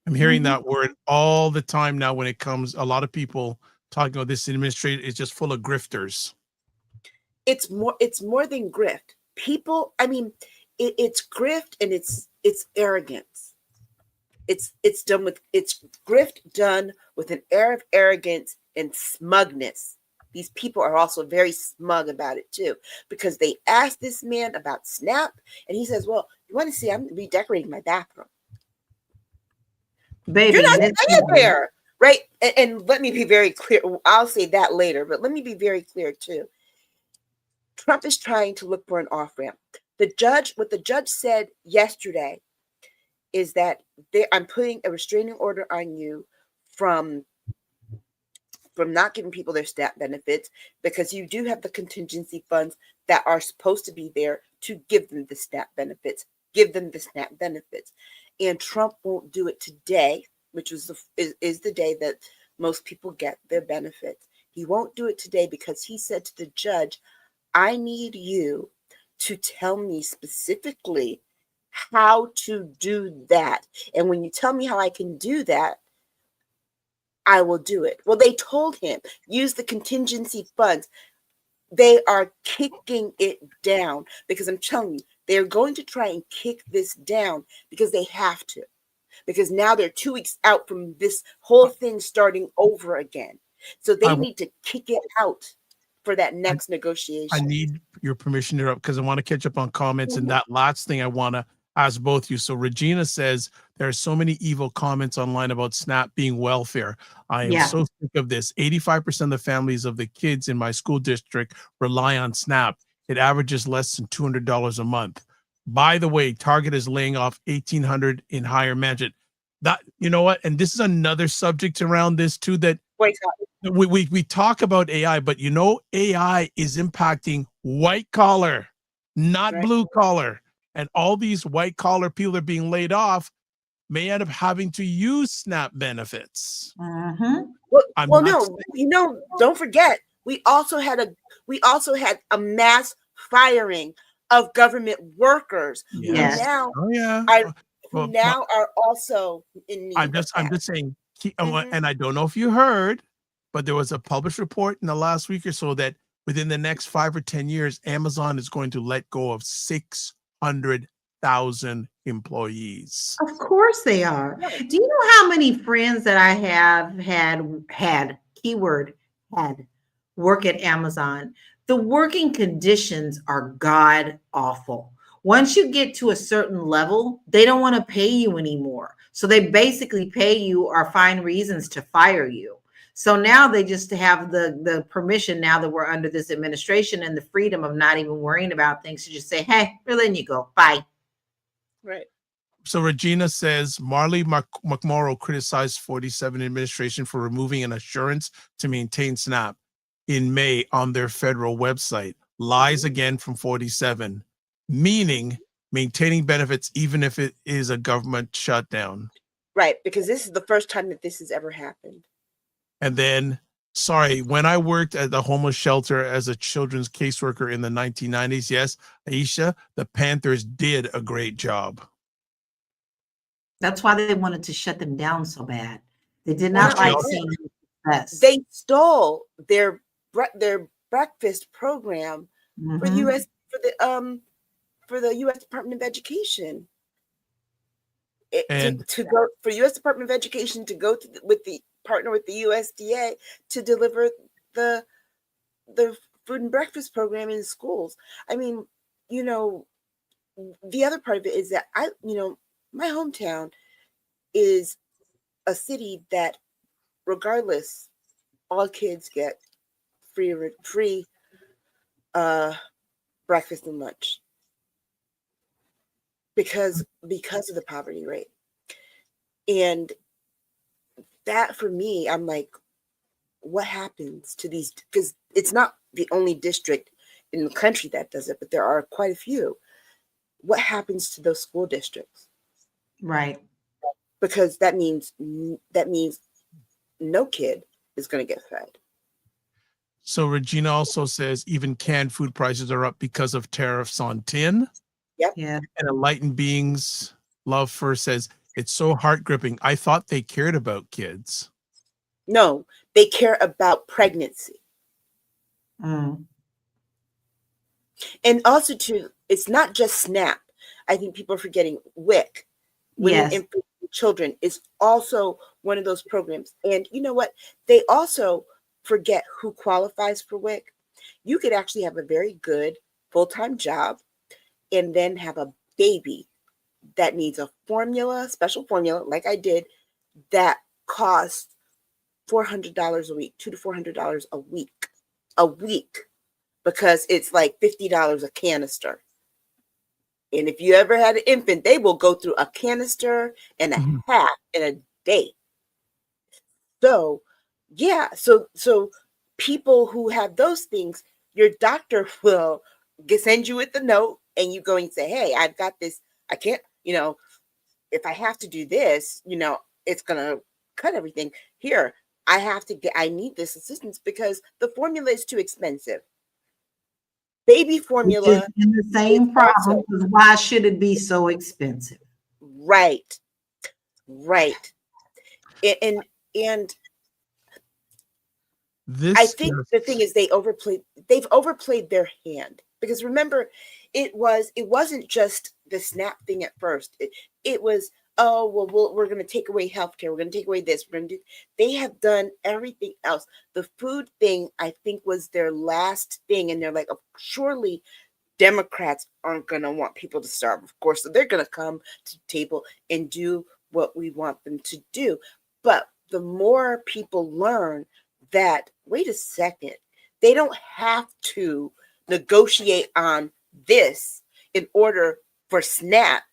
I'm hearing that word all the time now when it comes, a lot of people talking about this administration is just full of grifters. It's more than grift. People, I mean, it's grift and it's arrogance. It's grift done with an air of arrogance and smugness. These people are also very smug about it too, because they asked this man about SNAP and he says, well, you want to see, I'm redecorating my bathroom. Baby, you're not staying there, right? And let me be very clear. I'll say that later, but let me be very clear too. Trump is trying to look for an off-ramp. What the judge said yesterday is that I'm putting a restraining order on you from not giving people their SNAP benefits, because you do have the contingency funds that are supposed to be there to give them the SNAP benefits. And Trump won't do it today, which is the day that most people get their benefits. He won't do it today because he said to the judge, I need you to tell me specifically how to do that. And when you tell me how I can do that, I will do it. Well, they told him, use the contingency funds. They are kicking it down because I'm telling you, they're going to try and kick this down because they have to. Because now they're 2 weeks out from this whole thing starting over again. So they need to kick it out for that next negotiation. I need your permission to interrupt because I want to catch up on comments. And that last thing I want to ask both you. So Regina says there are so many evil comments online about SNAP being welfare. I am so sick of this. 85% of the families of the kids in my school district rely on SNAP. It averages less than $200 a month. By the way, Target is laying off 1,800 in higher management. That, you know what? And this is another subject around this too, that we talk about AI, but you know, AI is impacting white collar, not blue collar. And all these white collar people are being laid off may end up having to use SNAP benefits. Don't forget, we also had a mass firing of government workers who now are also in need. I'm just saying, and I don't know if you heard, but there was a published report in the last week or so that within the next 5 or 10 years, Amazon is going to let go of 600,000 employees. Of course they are. Do you know how many friends that I have had work at Amazon? The working conditions are god awful. Once you get to a certain level, they don't want to pay you anymore. So they basically pay you or find reasons to fire you. So now they just have the permission, now that we're under this administration, and the freedom of not even worrying about things, to just say, hey, we're letting you go. Bye. Right. So Regina says, Marley McMorrow criticized 47 administration for removing an assurance to maintain SNAP in May on their federal website. Lies again from 47, meaning maintaining benefits even if it is a government shutdown. Right, because this is the first time that this has ever happened. And then, when I worked at the homeless shelter as a children's caseworker in the 1990s, yes, Aisha, the Panthers did a great job. That's why they wanted to shut them down so bad. They did not like seeing success. They stole their breakfast program for the U.S. Department of Education. For U.S. Department of Education to go partner with the USDA to deliver the food and breakfast program in schools. I mean, the other part of it is that my hometown is a city that, regardless, all kids get free breakfast and lunch because of the poverty rate. And that, for me, I'm like, what happens to these? Because it's not the only district in the country that does it, but there are quite a few. What happens to those school districts? Right. Because that means no kid is going to get fed. So Regina also says even canned food prices are up because of tariffs on tin. Yep. Yeah. And Enlightened Beings Love First says, it's so heart gripping. I thought they cared about kids. No, they care about pregnancy. Mm. And also, it's not just SNAP. I think people are forgetting WIC. Women, Infant, and Children is also one of those programs. And you know what? They also forget who qualifies for WIC. You could actually have a very good full-time job and then have a baby that needs a special formula, like I did, that costs $400 a week, $200 to $400 a week, because it's like $50 a canister. And if you ever had an infant, they will go through a canister and a half in a day. So, yeah, so people who have those things, your doctor will send you with the note, and you go and say, hey, I've got this. I can't, if I have to do this, it's gonna cut everything. Here, I need this assistance because the formula is too expensive. Baby formula in the same problem. Why should it be so expensive? Right. And I think the thing is they've overplayed their hand, because remember, it wasn't just the SNAP thing at first. It was, we're going to take away healthcare. We're going to take away this. They have done everything else. The food thing, I think, was their last thing. And they're like, oh, surely Democrats aren't going to want people to starve. Of course, so they're going to come to the table and do what we want them to do. But the more people learn that, wait a second, they don't have to negotiate on this in order for SNAP.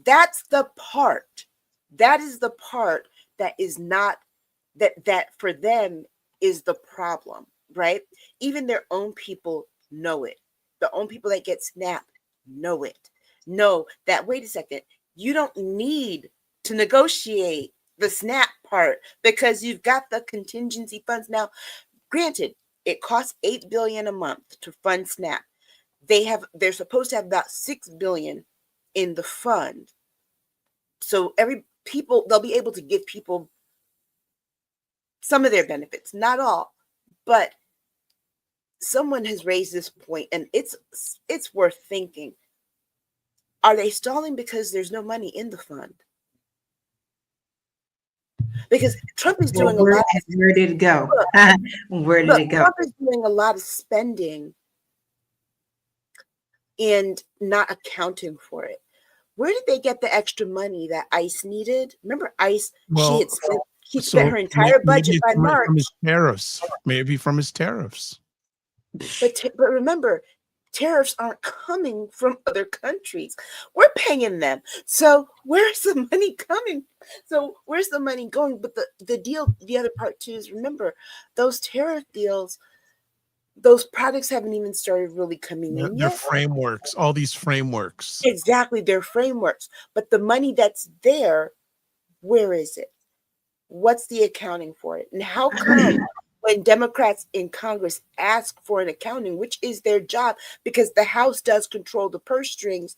That's the part. That is the part that is not, that for them is the problem, right? Even their own people know it. The own people that get SNAP know it. Know that, wait a second, you don't need to negotiate the SNAP part because you've got the contingency funds. Now, granted, it costs $8 billion a month to fund SNAP. They're supposed to have about $6 billion in the fund. So they'll be able to give people some of their benefits, not all, but someone has raised this point, and it's worth thinking. Are they stalling because there's no money in the fund? Because Trump is doing a lot. Where did it go? Where did it go? Trump is doing a lot of spending and not accounting for it. Where did they get the extra money that ICE needed? Remember, ICE, she spent her entire budget by March. From his tariffs. Maybe from his tariffs. But remember, tariffs aren't coming from other countries. We're paying them. So where's the money coming? So where's the money going? But the other part too is, remember, those tariff deals, those products haven't even started really coming in They're yet. frameworks, all these frameworks. Exactly, they're frameworks. But the money that's there, where is it? What's the accounting for it? And how come when Democrats in Congress ask for an accounting, which is their job, because the House does control the purse strings,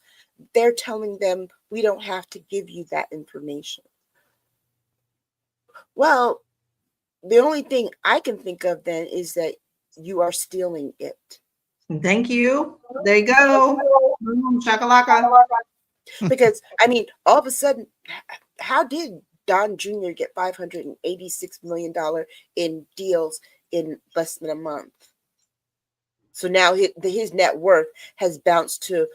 they're telling them, we don't have to give you that information. Well, the only thing I can think of then is that you are stealing it. Thank you. There you go. Shakalaka. Because, I mean, all of a sudden, how did Don Jr. get $586 million in deals in less than a month? So now his net worth has bounced to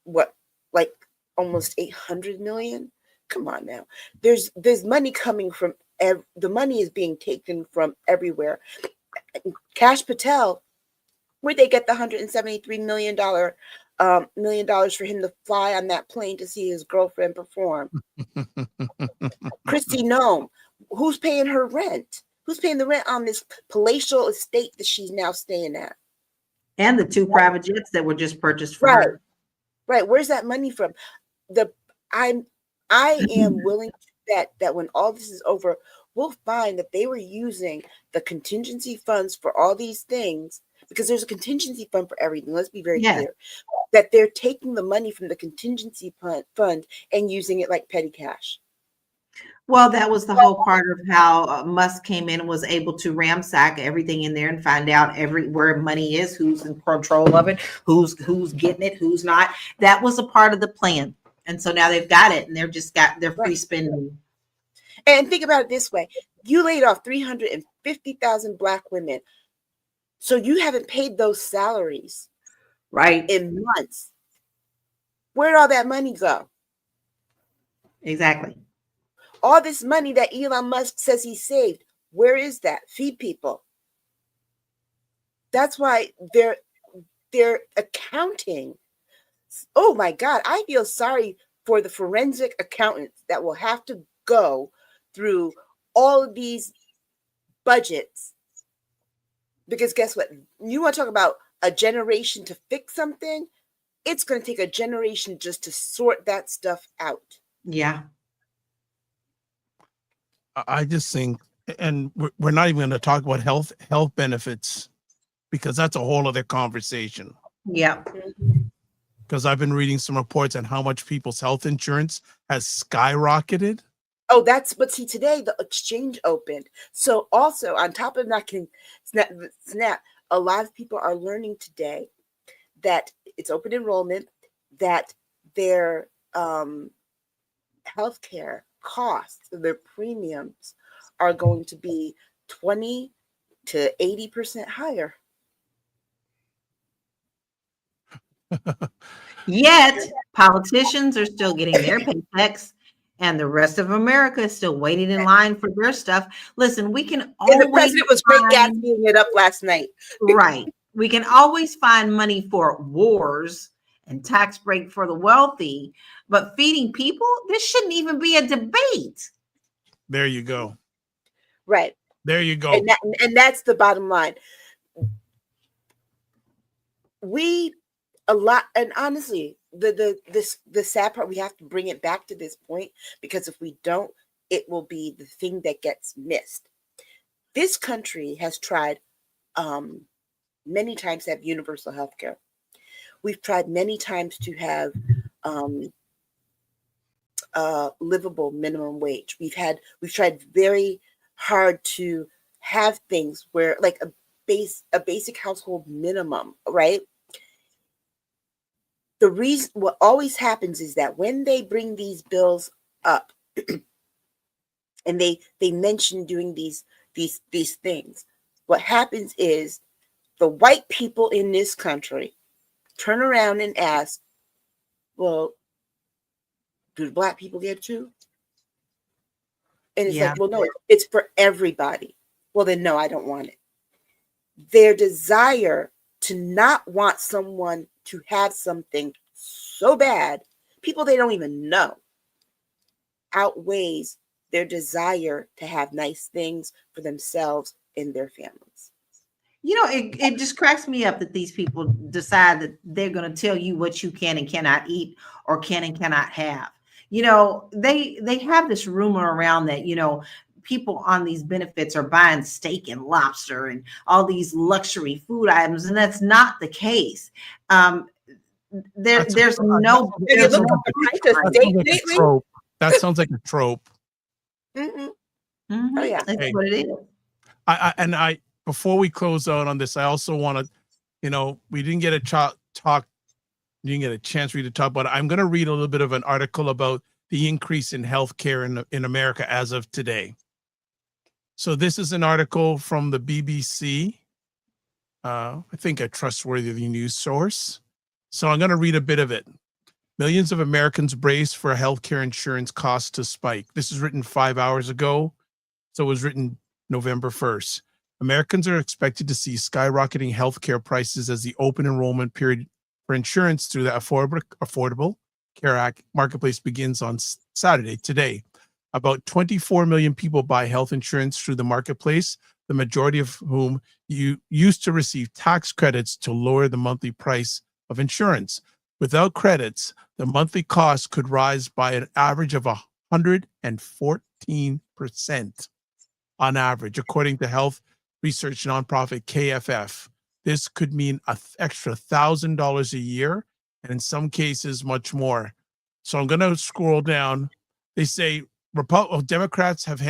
what, like almost 800 million? Come on now. There's money coming from, the money is being taken from everywhere. Cash Patel, where'd they get the $173 million for him to fly on that plane to see his girlfriend perform? Kristi Noem, who's paying her rent? Who's paying the rent on this palatial estate that she's now staying at? And the 2 private jets that were just purchased for her. Right. Where's that money from? I am willing to bet that when all this is over, we'll find that they were using the contingency funds for all these things, because there's a contingency fund for everything. Let's be very clear that they're taking the money from the contingency fund and using it like petty cash. Well, that was the whole part of how Musk came in and was able to ransack everything in there and find out where money is, who's in control of it, who's getting it, who's not. That was a part of the plan. And so now they've got it, and they're free spending. And think about it this way. You laid off 350,000 Black women. So you haven't paid those salaries in months. Where'd all that money go? Exactly. All this money that Elon Musk says he saved, where is that? Feed people. That's why they're accounting oh my God, I feel sorry for the forensic accountants that will have to go through all of these budgets. Because guess what? You want to talk about a generation to fix something? It's going to take a generation just to sort that stuff out. Yeah. I just think, and we're not even going to talk about health benefits, because that's a whole other conversation. Yeah. Because I've been reading some reports on how much people's health insurance has skyrocketed. Oh, but see, today the exchange opened. So also on top of not getting SNAP, a lot of people are learning today that it's open enrollment, that their healthcare costs, their premiums are going to be 20 to 80% higher. Yet politicians are still getting their paychecks, and the rest of America is still waiting in line for their stuff. Listen, we can always. And the president was great gassing it up last night. Right. We can always find money for wars and tax break for the wealthy, but feeding people, this shouldn't even be a debate. There you go. Right. There you go. And that's the bottom line. And honestly, the sad part, we have to bring it back to this point, because if we don't, it will be the thing that gets missed. This country has tried many times to have universal health care. We've tried many times to have livable minimum wage. We've tried very hard to have things where, like, a basic household minimum, right? The reason, what always happens is that when they bring these bills up and they mention doing these things, what happens is the white people in this country turn around and ask, well, do the black people get it too? And it's like, well, no, it's for everybody. Well, then no, I don't want it. Their desire to not want someone to have something so bad, people they don't even know, outweighs their desire to have nice things for themselves and their families. You know, it just cracks me up that these people decide that they're going to tell you what you can and cannot eat or can and cannot have. You know, they have this rumor around that, you know, people on these benefits are buying steak and lobster and all these luxury food items, and that's not the case. There's no. That sounds like a trope. Mm-hmm. Mm-hmm. Oh yeah, that's what it is. Before we close out on this, I also want to, you know, we didn't get a chance for you to talk about it. I'm going to read a little bit of an article about the increase in healthcare in America as of today. So this is an article from the BBC, I think a trustworthy news source. So I'm going to read a bit of it. Millions of Americans brace for healthcare insurance costs to spike. This is written 5 hours ago, so it was written November 1st. Americans are expected to see skyrocketing healthcare prices as the open enrollment period for insurance through the Affordable Care Act marketplace begins on Saturday, today. About 24 million people buy health insurance through the marketplace, the majority of whom used to receive tax credits to lower the monthly price of insurance. Without credits, the monthly cost could rise by an average of 114% on average, according to health research nonprofit KFF. This could mean an extra $1,000 a year, and in some cases, much more. So I'm going to scroll down. They say Democrats have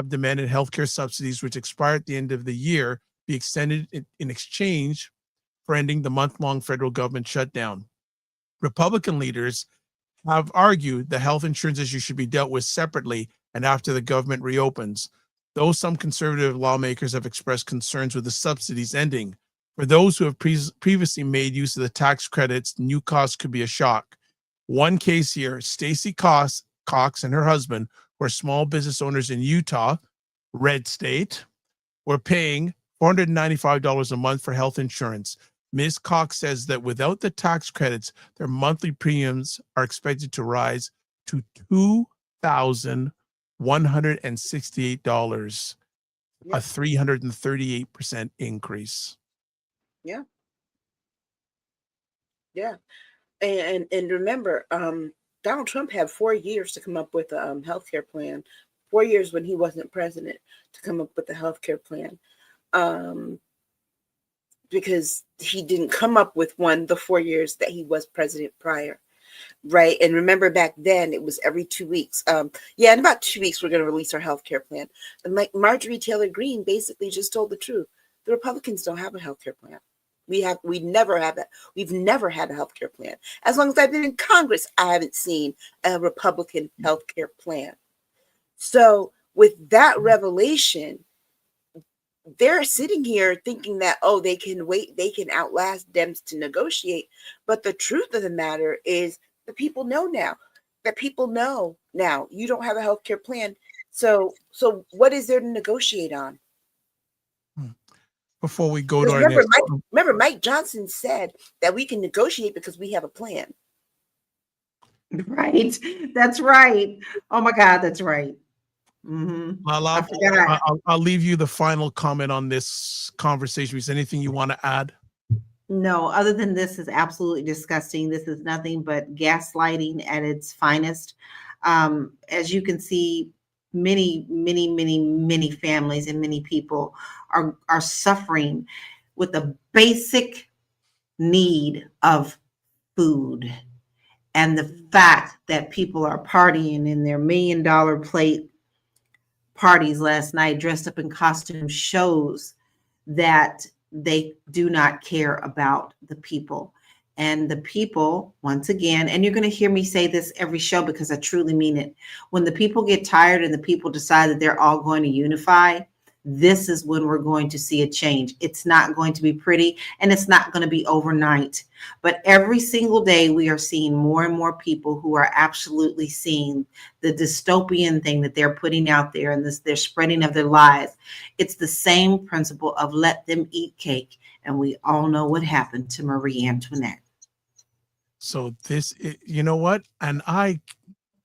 demanded healthcare subsidies, which expire at the end of the year, be extended in exchange for ending the month-long federal government shutdown. Republican leaders have argued the health insurance issue should be dealt with separately and after the government reopens, though some conservative lawmakers have expressed concerns with the subsidies ending. For those who have previously made use of the tax credits, new costs could be a shock. One case here, Stacey Cox and her husband were small business owners in Utah, red state, were paying $495 a month for health insurance. Ms. Cox says that without the tax credits, their monthly premiums are expected to rise to $2,168, a 338% increase. Yeah. Yeah. And remember, Donald Trump had 4 years to come up with a healthcare plan. 4 years when he wasn't president to come up with a healthcare plan. Because he didn't come up with one the 4 years that he was president prior. Right. And remember back then it was every 2 weeks. In about 2 weeks, we're going to release our healthcare plan. And like Marjorie Taylor Greene basically just told the truth. The Republicans don't have a healthcare plan. We never have that. We've never had a healthcare plan. As long as I've been in Congress, I haven't seen a Republican healthcare plan. So with that revelation, they're sitting here thinking that, they can wait, they can outlast Dems to negotiate. But the truth of the matter is the people know now. That people know now you don't have a healthcare plan. So what is there to negotiate on? Before we go to our next, remember, Mike Johnson said that we can negotiate because we have a plan. Right. That's right. Oh my God, that's right. LaLa, I'll leave you the final comment on this conversation. Is there anything you want to add? No, other than this is absolutely disgusting. This is nothing but gaslighting at its finest. As you can see, many families and many people are suffering with the basic need of food. And the fact that people are partying in their $1 million plate parties last night dressed up in costumes shows that they do not care about the people. And the people, once again, and you're going to hear me say this every show because I truly mean it. When the people get tired and the people decide that they're all going to unify, this is when we're going to see a change. It's not going to be pretty and it's not going to be overnight. But every single day we are seeing more and more people who are absolutely seeing the dystopian thing that they're putting out there and their spreading of their lies. It's the same principle of let them eat cake. And we all know what happened to Marie Antoinette. So you know what? And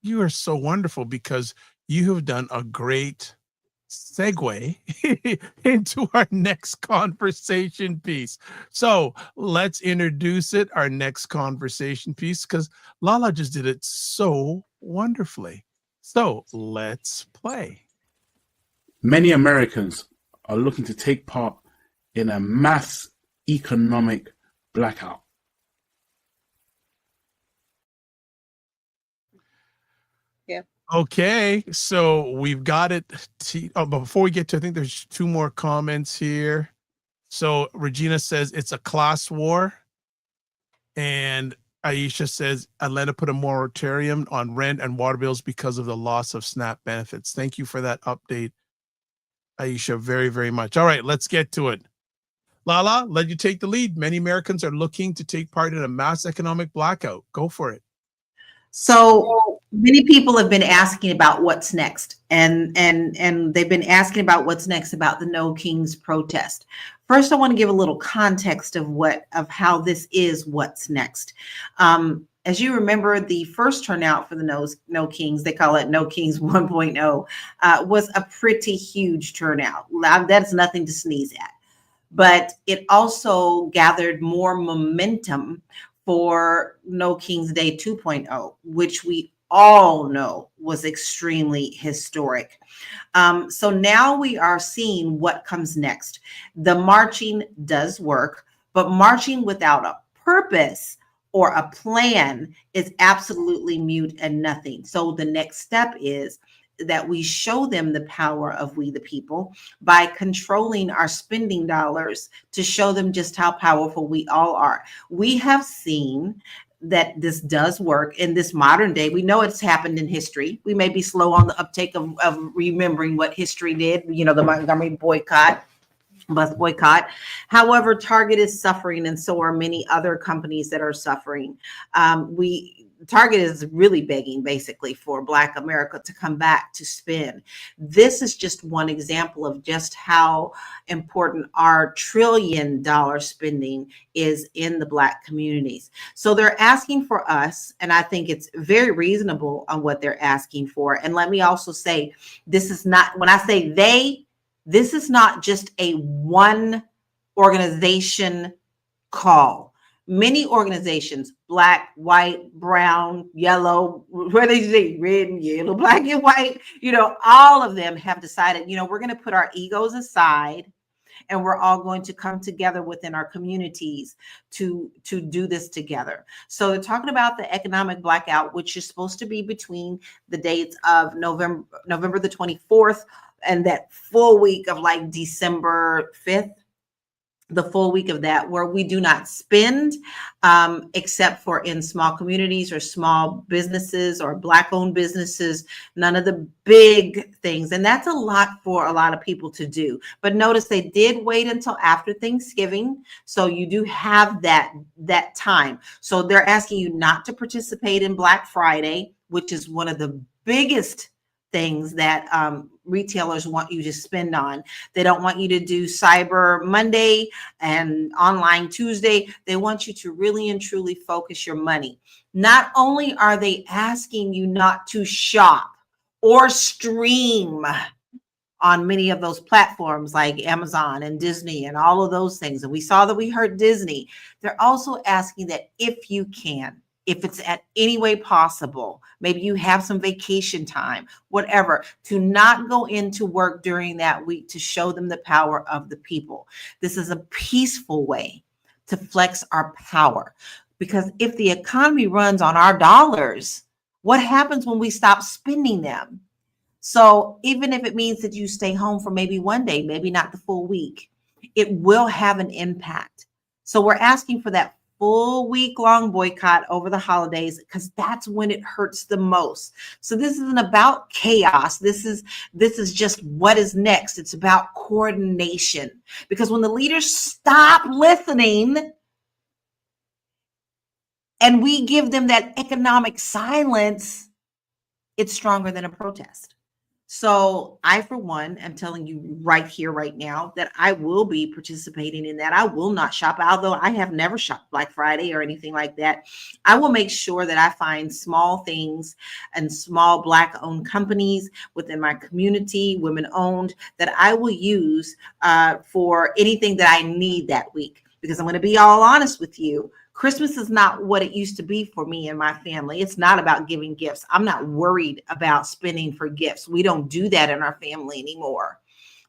you are so wonderful because you have done a great segue into our next conversation piece. So let's introduce it, our next conversation piece, because LaLa just did it so wonderfully. So let's play. Many Americans are looking to take part in a mass economic blackout. Okay, so we've got it. But before we get to, I think there's 2 more comments here. So Regina says it's a class war. And Aisha says Atlanta put a moratorium on rent and water bills because of the loss of SNAP benefits. Thank you for that update, Aisha, very, very much. All right, let's get to it. LaLa, let you take the lead. Many Americans are looking to take part in a mass economic blackout. Go for it. So many people have been asking about what's next, and they've been asking about what's next about the No Kings protest. First, I want to give a little context of how this is what's next. As you remember, the first turnout for the No Kings, they call it No Kings 1.0, was a pretty huge turnout. That's nothing to sneeze at. But it also gathered more momentum for No Kings Day 2.0, which we all know was extremely historic. So now we are seeing what comes next. The marching does work, but marching without a purpose or a plan is absolutely mute and nothing. So the next step is that we show them the power of we the people by controlling our spending dollars to show them just how powerful we all are. We have seen that this does work in this modern day. We know it's happened in history. We may be slow on the uptake of remembering what history did, the Montgomery bus boycott. However, Target is suffering, and so are many other companies that are suffering. Target is really begging basically for Black America to come back to spend. This is just one example of just how important our $1 trillion spending is in the Black communities. So they're asking for us, and I think it's very reasonable on what they're asking for. And let me also say, this is not, when I say they, this is not just a one organization call. Many organizations, Black, white, brown, yellow, what do you say, red and yellow, Black and white, all of them have decided, we're going to put our egos aside and we're all going to come together within our communities to do this together. So they're talking about the economic blackout, which is supposed to be between the dates of November the 24th and that full week of like December 5th. The full week of that, where we do not spend except for in small communities or small businesses or Black-owned businesses, none of the big things. And that's a lot for a lot of people to do. But notice they did wait until after Thanksgiving. So you do have that time. So they're asking you not to participate in Black Friday, which is one of the biggest things that retailers want you to spend on. They don't want you to do Cyber Monday and Online Tuesday. They want you to really and truly focus your money. Not only are they asking you not to shop or stream on many of those platforms like Amazon and Disney and all of those things, and we saw that we heard Disney, they're also asking that if you can, if it's at any way possible, maybe you have some vacation time, whatever, to not go into work during that week to show them the power of the people. This is a peaceful way to flex our power, because if the economy runs on our dollars, what happens when we stop spending them? So even if it means that you stay home for maybe one day, maybe not the full week, it will have an impact. So we're asking for that full week-long boycott over the holidays, because that's when it hurts the most. So this isn't about chaos. This is just what is next. It's about coordination, because when the leaders stop listening and we give them that economic silence, it's stronger than a protest. So I, for one, am telling you right here, right now, that I will be participating in that. I will not shop, although I have never shopped Black Friday or anything like that. I will make sure that I find small things and small Black-owned companies within my community, women-owned, that I will use for anything that I need that week. Because I'm going to be all honest with you, Christmas is not what it used to be for me and my family. It's not about giving gifts. I'm not worried about spending for gifts. We don't do that in our family anymore.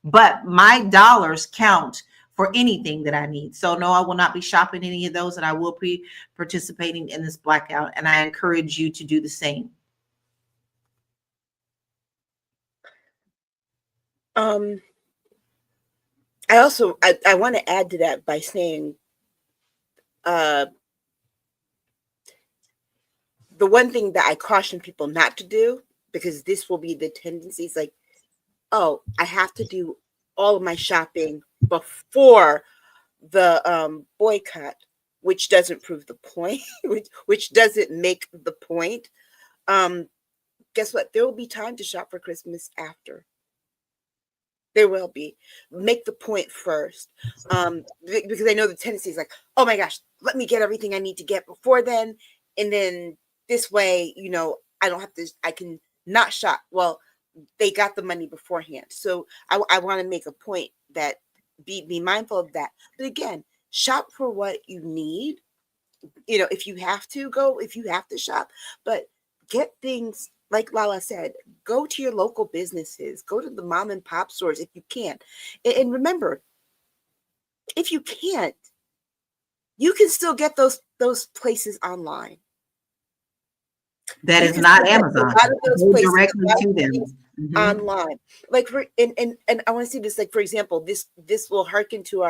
But my dollars count for anything that I need. So no, I will not be shopping any of those, and I will be participating in this blackout. And I encourage you to do the same. I want to add to that by saying, the one thing that I caution people not to do, because this will be the tendencies, like, oh, I have to do all of my shopping before the boycott, which doesn't prove the point, which doesn't make the point. Guess what? There will be time to shop for Christmas after. There will be. Make the point first. Because I know the tendency is like, oh my gosh, let me get everything I need to get before then. And then this way, I don't have to, I can not shop. Well, they got the money beforehand. So I want to make a point that be mindful of that. But again, shop for what you need. If you have to shop, but get things, like LaLa said, go to your local businesses, go to the mom and pop stores if you can. And remember, if you can't, you can still get those places online. That is not Amazon. A lot of those places directly to them online. Like and I want to see this. Like, for example, this will hearken to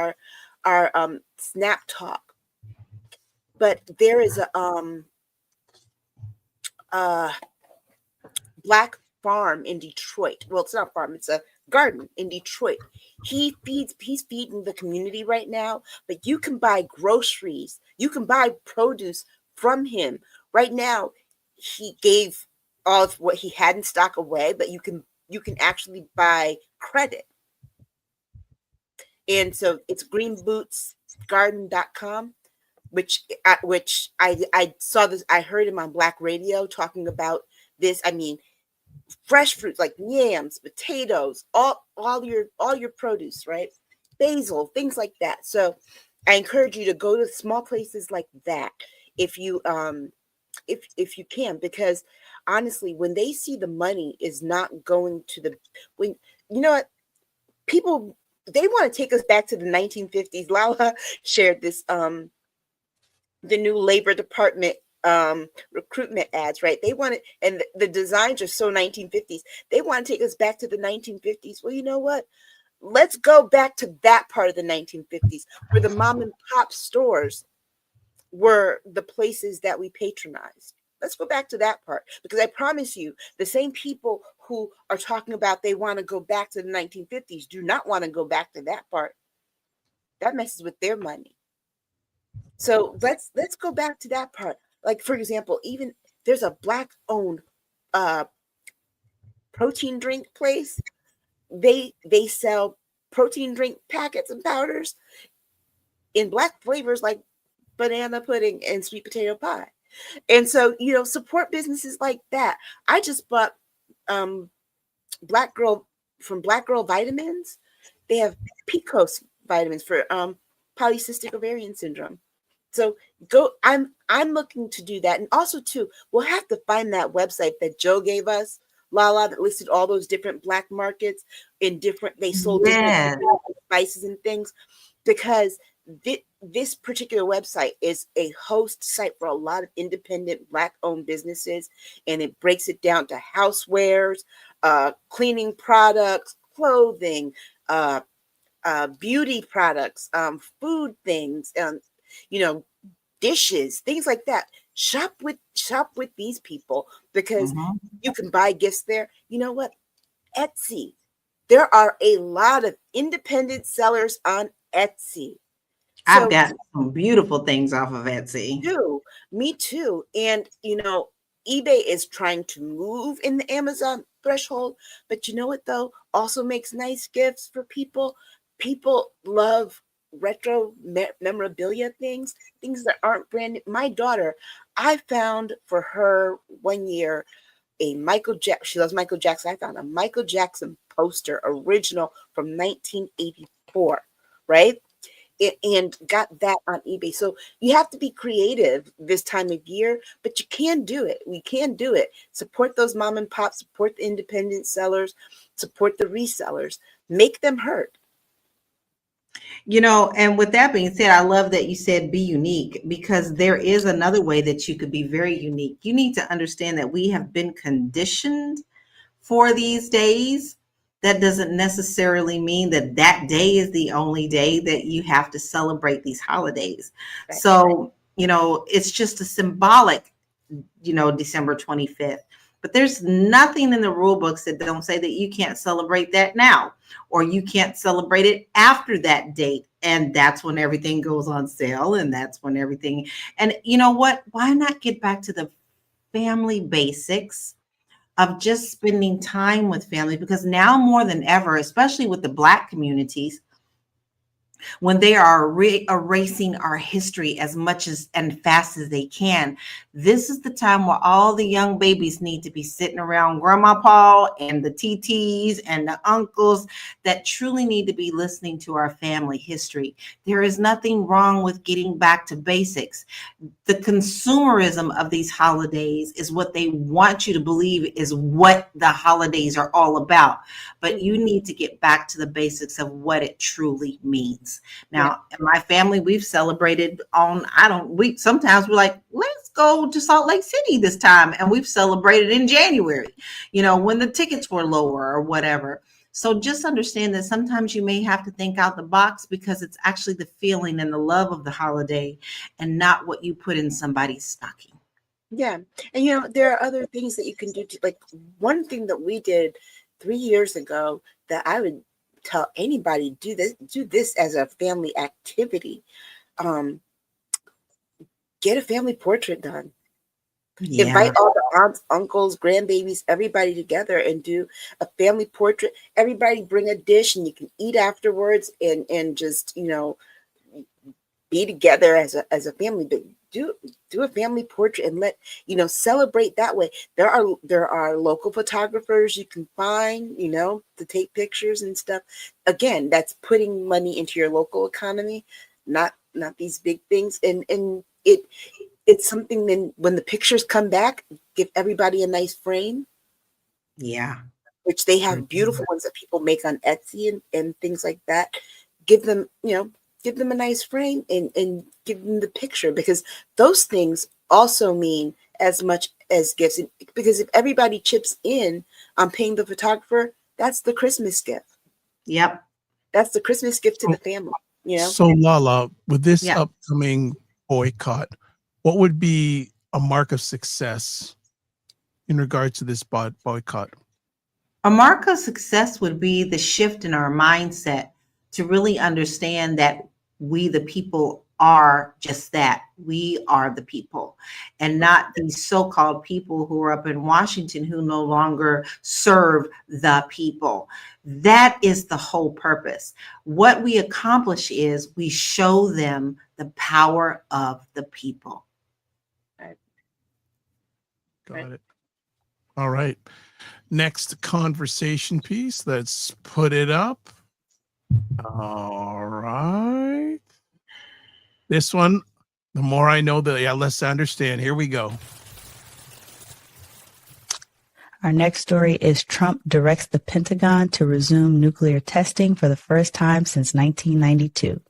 our Snap Talk. But there is a Black farm in Detroit. Well, it's not a farm, it's a garden in Detroit. He's feeding the community right now, but you can buy groceries, you can buy produce from him right now. he gave all of what he had in stock away, but you can actually buy credit. And so it's greenbootsgarden.com, which I saw this, I heard him on Black Radio talking about this. I mean, fresh fruits like yams, potatoes, all your produce, right? Basil, things like that. So I encourage you to go to small places like that if you if you can, because honestly, when they see the money is not going to the, when you know what, people, they want to take us back to the 1950s. LaLa shared this the new Labor Department recruitment ads, right? They want it, and the designs are so 1950s. They want to take us back to the 1950s. Well, you know what? Let's go back to that part of the 1950s where the mom and pop stores were the places that we patronized. Let's go back to that part, because I promise you, the same people who are talking about they want to go back to the 1950s do not want to go back to that part. That messes with their money. So let's go back to that part. Like, for example, even there's a Black-owned protein drink place. They sell protein drink packets and powders in Black flavors like banana pudding and sweet potato pie. And so, support businesses like that. I just bought Black Girl Vitamins. They have PCOS vitamins for polycystic ovarian syndrome. So I'm looking to do that. And also too, we'll have to find that website that Joe gave us, LaLa, that listed all those different Black markets in different, they sold different spices and things, because this particular website is a host site for a lot of independent Black-owned businesses, and it breaks it down to housewares, cleaning products, clothing, beauty products, food things, dishes, things like that. Shop with these people, because you can buy gifts there. You know what? Etsy. There are a lot of independent sellers on Etsy. I've got some beautiful things off of Etsy. Me too. And, eBay is trying to move in the Amazon threshold. But you know what, though? Also makes nice gifts for people. People love retro memorabilia things that aren't brand new. My daughter, I found for her one year she loves Michael Jackson. I found a Michael Jackson poster, original from 1984, right? And got that on eBay. So you have to be creative this time of year, but you can do it. We can do it. Support those mom and pop, support the independent sellers, support the resellers, make them hurt. And with that being said, I love that you said be unique, because there is another way that you could be very unique. You need to understand that we have been conditioned for these days. That doesn't necessarily mean that that day is the only day that you have to celebrate these holidays. Right. So, it's just a symbolic, December 25th. But there's nothing in the rule books that don't say that you can't celebrate that now, or you can't celebrate it after that date. And that's when everything goes on sale. And that's when everything. And you know what? Why not get back to the family basics of just spending time with family? Because now more than ever, especially with the Black communities, when they are erasing our history as much as and fast as they can, this is the time where all the young babies need to be sitting around Grandma Paul and the TTs and the uncles that truly need to be listening to our family history. There is nothing wrong with getting back to basics. The consumerism of these holidays is what they want you to believe is what the holidays are all about. But you need to get back to the basics of what it truly means. Now, in my family, we've celebrated sometimes we're like, let's go to Salt Lake City this time. And we've celebrated in January, when the tickets were lower or whatever. So just understand that sometimes you may have to think out the box, because it's actually the feeling and the love of the holiday and not what you put in somebody's stocking. Yeah. And, there are other things that you can do. Like one thing that we did 3 years ago that I would tell anybody, do this as a family activity. Get a family portrait done. Invite all the aunts, uncles, grandbabies, everybody together and do a family portrait. Everybody bring a dish and you can eat afterwards and just, be together as a family. But do a family portrait and celebrate that way. There are local photographers you can find, to take pictures and stuff. Again, that's putting money into your local economy, not these big things. And it's something. Then when the pictures come back, give everybody a nice frame. Yeah. Which they have beautiful ones that people make on Etsy and things like that. Give them a nice frame and give them the picture, because those things also mean as much as gifts. Because if everybody chips in on paying the photographer, that's the Christmas gift. Yep. That's the Christmas gift to the family, So LaLa, with this upcoming boycott, what would be a mark of success in regards to this boycott? A mark of success would be the shift in our mindset to really understand that we, the people, are just that. We are the people, and not these so-called people who are up in Washington who no longer serve the people. That is the whole purpose. What we accomplish is we show them the power of the people. Got it. All right. Next conversation piece. Let's put it up. All right. This one, the more I know, the less I understand. Here we go. Our next story is Trump directs the Pentagon to resume nuclear testing for the first time since 1992.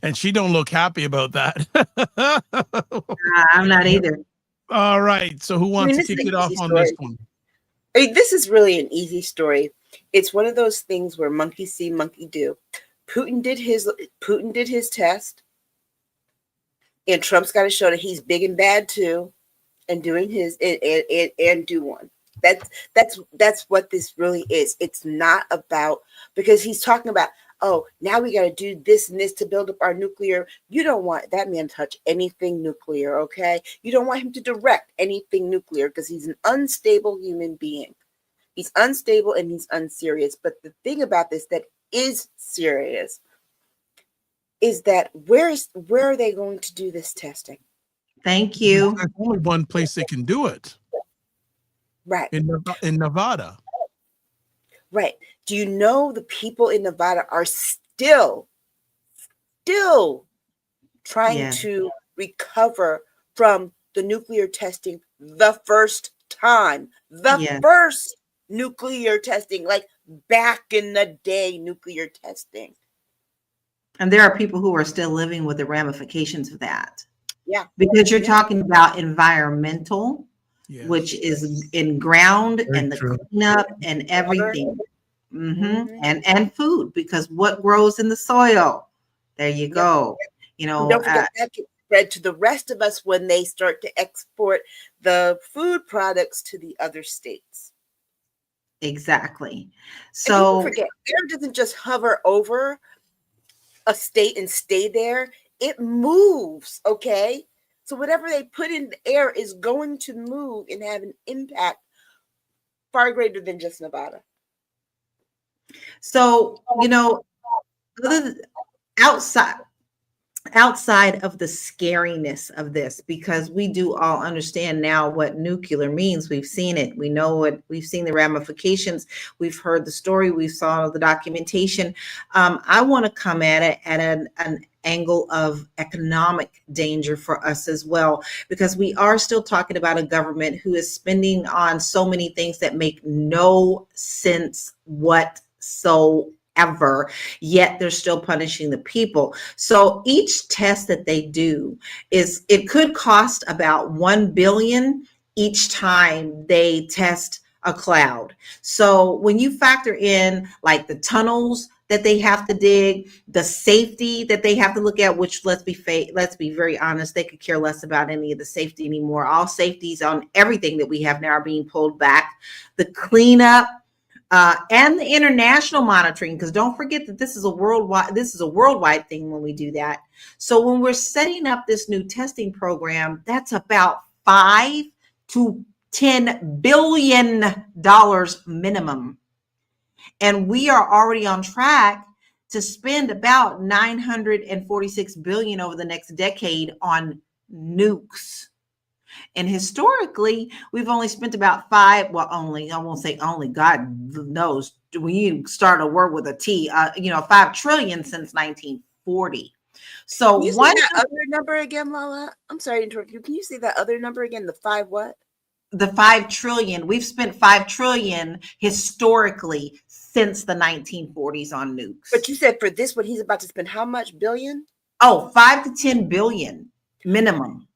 And she don't look happy about that. I'm not either. All right. So who wants to kick it off on this one? This is really an easy story. It's one of those things where monkey see, monkey do. Putin did his test, and Trump's got to show that he's big and bad too, and doing his and do one. That's what this really is. It's not about, because he's talking about, oh, now we got to do this and this to build up our nuclear. You don't want that man to touch anything nuclear, okay? You don't want him to direct anything nuclear, because he's an unstable human being. He's unstable and he's unserious. But the thing about this that is serious is that where are they going to do this testing? Thank you. There's only one place they can do it. Right. In Nevada. Right. Do you know the people in Nevada are still trying to recover from the nuclear testing the first time? First nuclear testing, like back in the day, nuclear testing. And there are people who are still living with the ramifications of that. Yeah. Because you're talking about environmental, which is in ground and the cleanup and everything. And food, because what grows in the soil? There you go. Don't forget that gets spread to the rest of us when they start to export the food products to the other states. Exactly. So forget, air doesn't just hover over a state and stay there. It moves. Okay. So whatever they put in the air is going to move and have an impact far greater than just Nevada. So, outside of the scariness of this, because we do all understand now what nuclear means. We've seen it. We know it. We've seen the ramifications. We've heard the story. We saw the documentation. I want to come at it at an angle of economic danger for us as well, because we are still talking about a government who is spending on so many things that make no sense whatsoever, yet they're still punishing the people. So each test that they do it could cost about $1 billion each time they test a cloud. So when you factor in like the tunnels that they have to dig, the safety that they have to look at, which let's be very honest, they could care less about any of the safety anymore. All safeties on everything that we have now are being pulled back. The cleanup, and the international monitoring, because don't forget that this is a worldwide thing when we do that. So when we're setting up this new testing program, that's about $5 to $10 billion minimum. And we are already on track to spend about $946 billion over the next decade on nukes. And historically, we've only spent about I won't say only, God knows, when you start a word with a T, 5 trillion since 1940. So can you say that other number again, LaLa? I'm sorry to interrupt you. Can you say that other number again? The 5 what? The 5 trillion. We've spent 5 trillion historically since the 1940s on nukes. But you said for this one, he's about to spend how much billion? Oh, 5 to 10 billion minimum.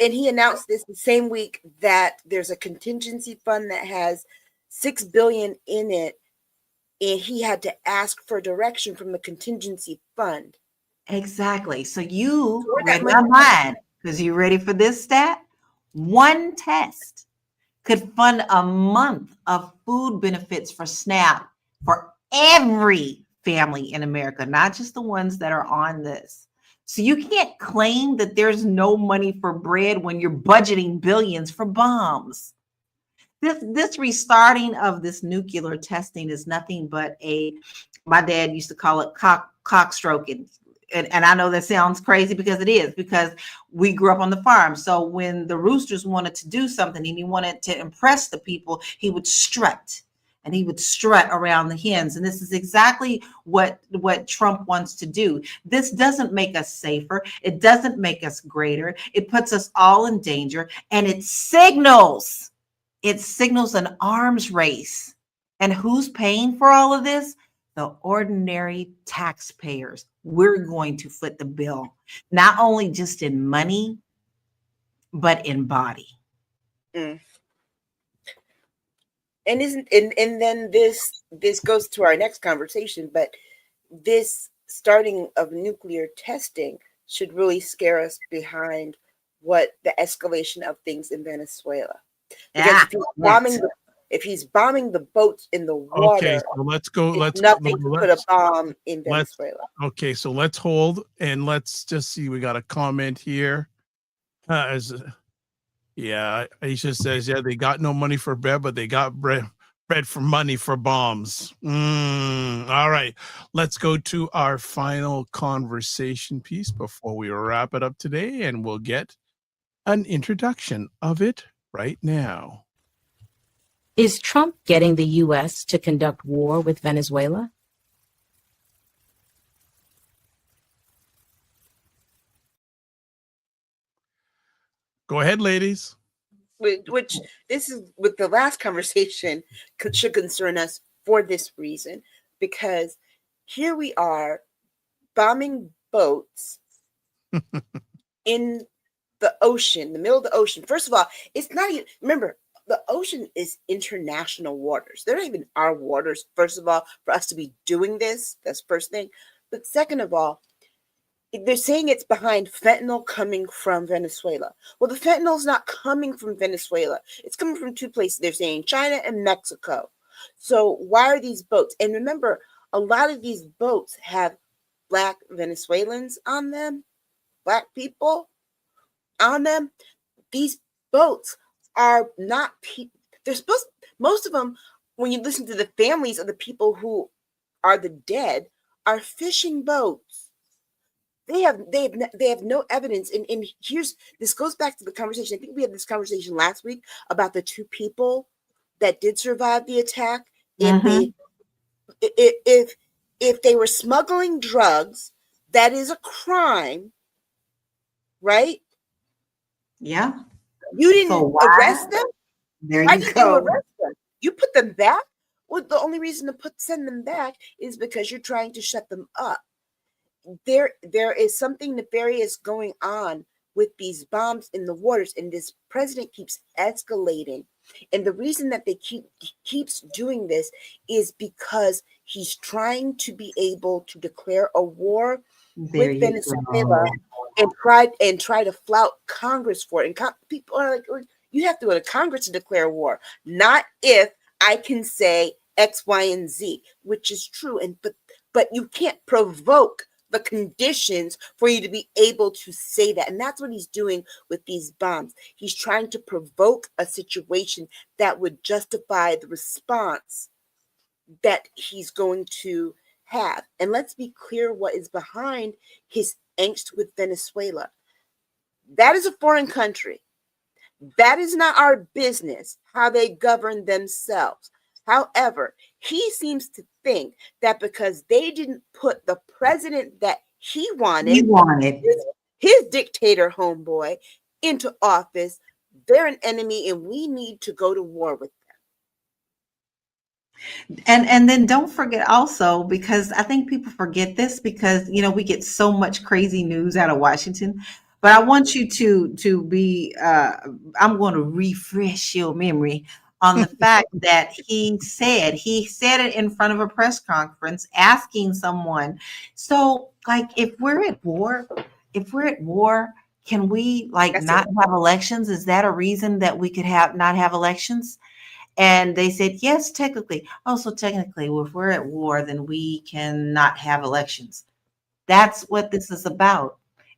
And he announced this the same week that there's a contingency fund that has $6 billion in it, and he had to ask for direction from the contingency fund. Exactly. So you read my mind, because you ready for this stat? One test could fund a month of food benefits for SNAP for every family in America, not just the ones that are on this. So you can't claim that there's no money for bread when you're budgeting billions for bombs. This restarting of this nuclear testing is nothing but my dad used to call it cock stroking. And I know that sounds crazy because it is, because we grew up on the farm. So when the roosters wanted to do something and he wanted to impress the people, he would strut. And he would strut around the hens. And this is exactly what Trump wants to do. This doesn't make us safer. It doesn't make us greater. It puts us all in danger. And it signals an arms race. And who's paying for all of this? The ordinary taxpayers. We're going to foot the bill, not only just in money, but in body. Mm. And then this goes to our next conversation, but this starting of nuclear testing should really scare us behind what the escalation of things in Venezuela. Because if he's bombing the boats in the water, okay, so let's go. Let's put a bomb in Venezuela. Okay, so let's hold and let's just see. We got a comment here. Aisha says, they got no money for bread, but they got bread for money for bombs. All right, let's go to our final conversation piece before we wrap it up today, and we'll get an introduction of it right now. Is Trump getting the U.S. to conduct war with Venezuela? Go ahead, ladies. Which this is with the last conversation should concern us for this reason, because here we are bombing boats in the ocean, the middle of the ocean. First of all, it's not even, remember, the ocean is international waters. They're not even our waters, first of all, for us to be doing this. That's first thing. But second of all, they're saying it's behind fentanyl coming from Venezuela. Well, the fentanyl is not coming from Venezuela. It's coming from two places. They're saying China and Mexico. So why are these boats? And remember, a lot of these boats have Black Venezuelans on them, Black people on them. These boats are not people. They're supposed, most of them, when you listen to the families of the people who are the dead, are fishing boats. They have no evidence. And this goes back to the conversation. I think we had this conversation last week about the two people that did survive the attack. Mm-hmm. If they were smuggling drugs, that is a crime, right? Yeah. You didn't arrest them. There Why you did go. you arrest them? You put them back. Well, the only reason to send them back is because you're trying to shut them up. There is something nefarious going on with these bombs in the waters, and this president keeps escalating. And the reason that they keeps doing this is because he's trying to be able to declare a war with Venezuela and try to flout Congress for it. And people are like, you have to go to Congress to declare war, not if I can say X, Y, and Z, which is true. And but you can't provoke the conditions for you to be able to say that. And that's what he's doing with these bombs. He's trying to provoke a situation that would justify the response that he's going to have. And let's be clear what is behind his angst with Venezuela. That is a foreign country. That is not our business, how they govern themselves. However, he seems to think that because they didn't put the president that he wanted his dictator homeboy into office, they're an enemy and we need to go to war with them. And then don't forget also, because I think people forget this because, you know, we get so much crazy news out of Washington. But I want you to be, I'm going to refresh your memory on the fact that he said it in front of a press conference asking someone, so like if we're at war, can we not have elections? Is that a reason that we could not have elections? And they said, yes, technically. Oh, so technically, if we're at war, then we cannot have elections. That's what this is about.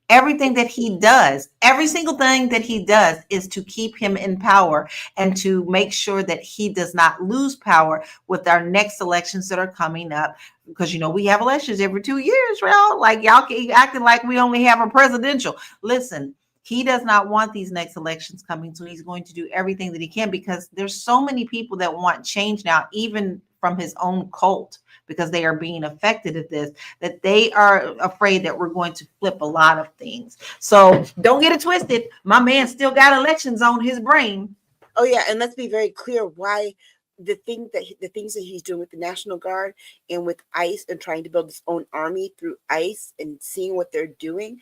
Everything that he does, every single thing that he does is to keep him in power and to make sure that he does not lose power with our next elections that are coming up. Because, you know, we have elections every 2 years, well, like y'all keep acting like we only have a presidential. Listen, he does not want these next elections coming. So he's going to do everything that he can because there's so many people that want change now, even from his own cult, because they are being affected at this, that they are afraid that we're going to flip a lot of things. So don't get it twisted. My man still got elections on his brain. Oh yeah, and let's be very clear why the things that he's doing with the National Guard and with ICE and trying to build his own army through ICE and seeing what they're doing,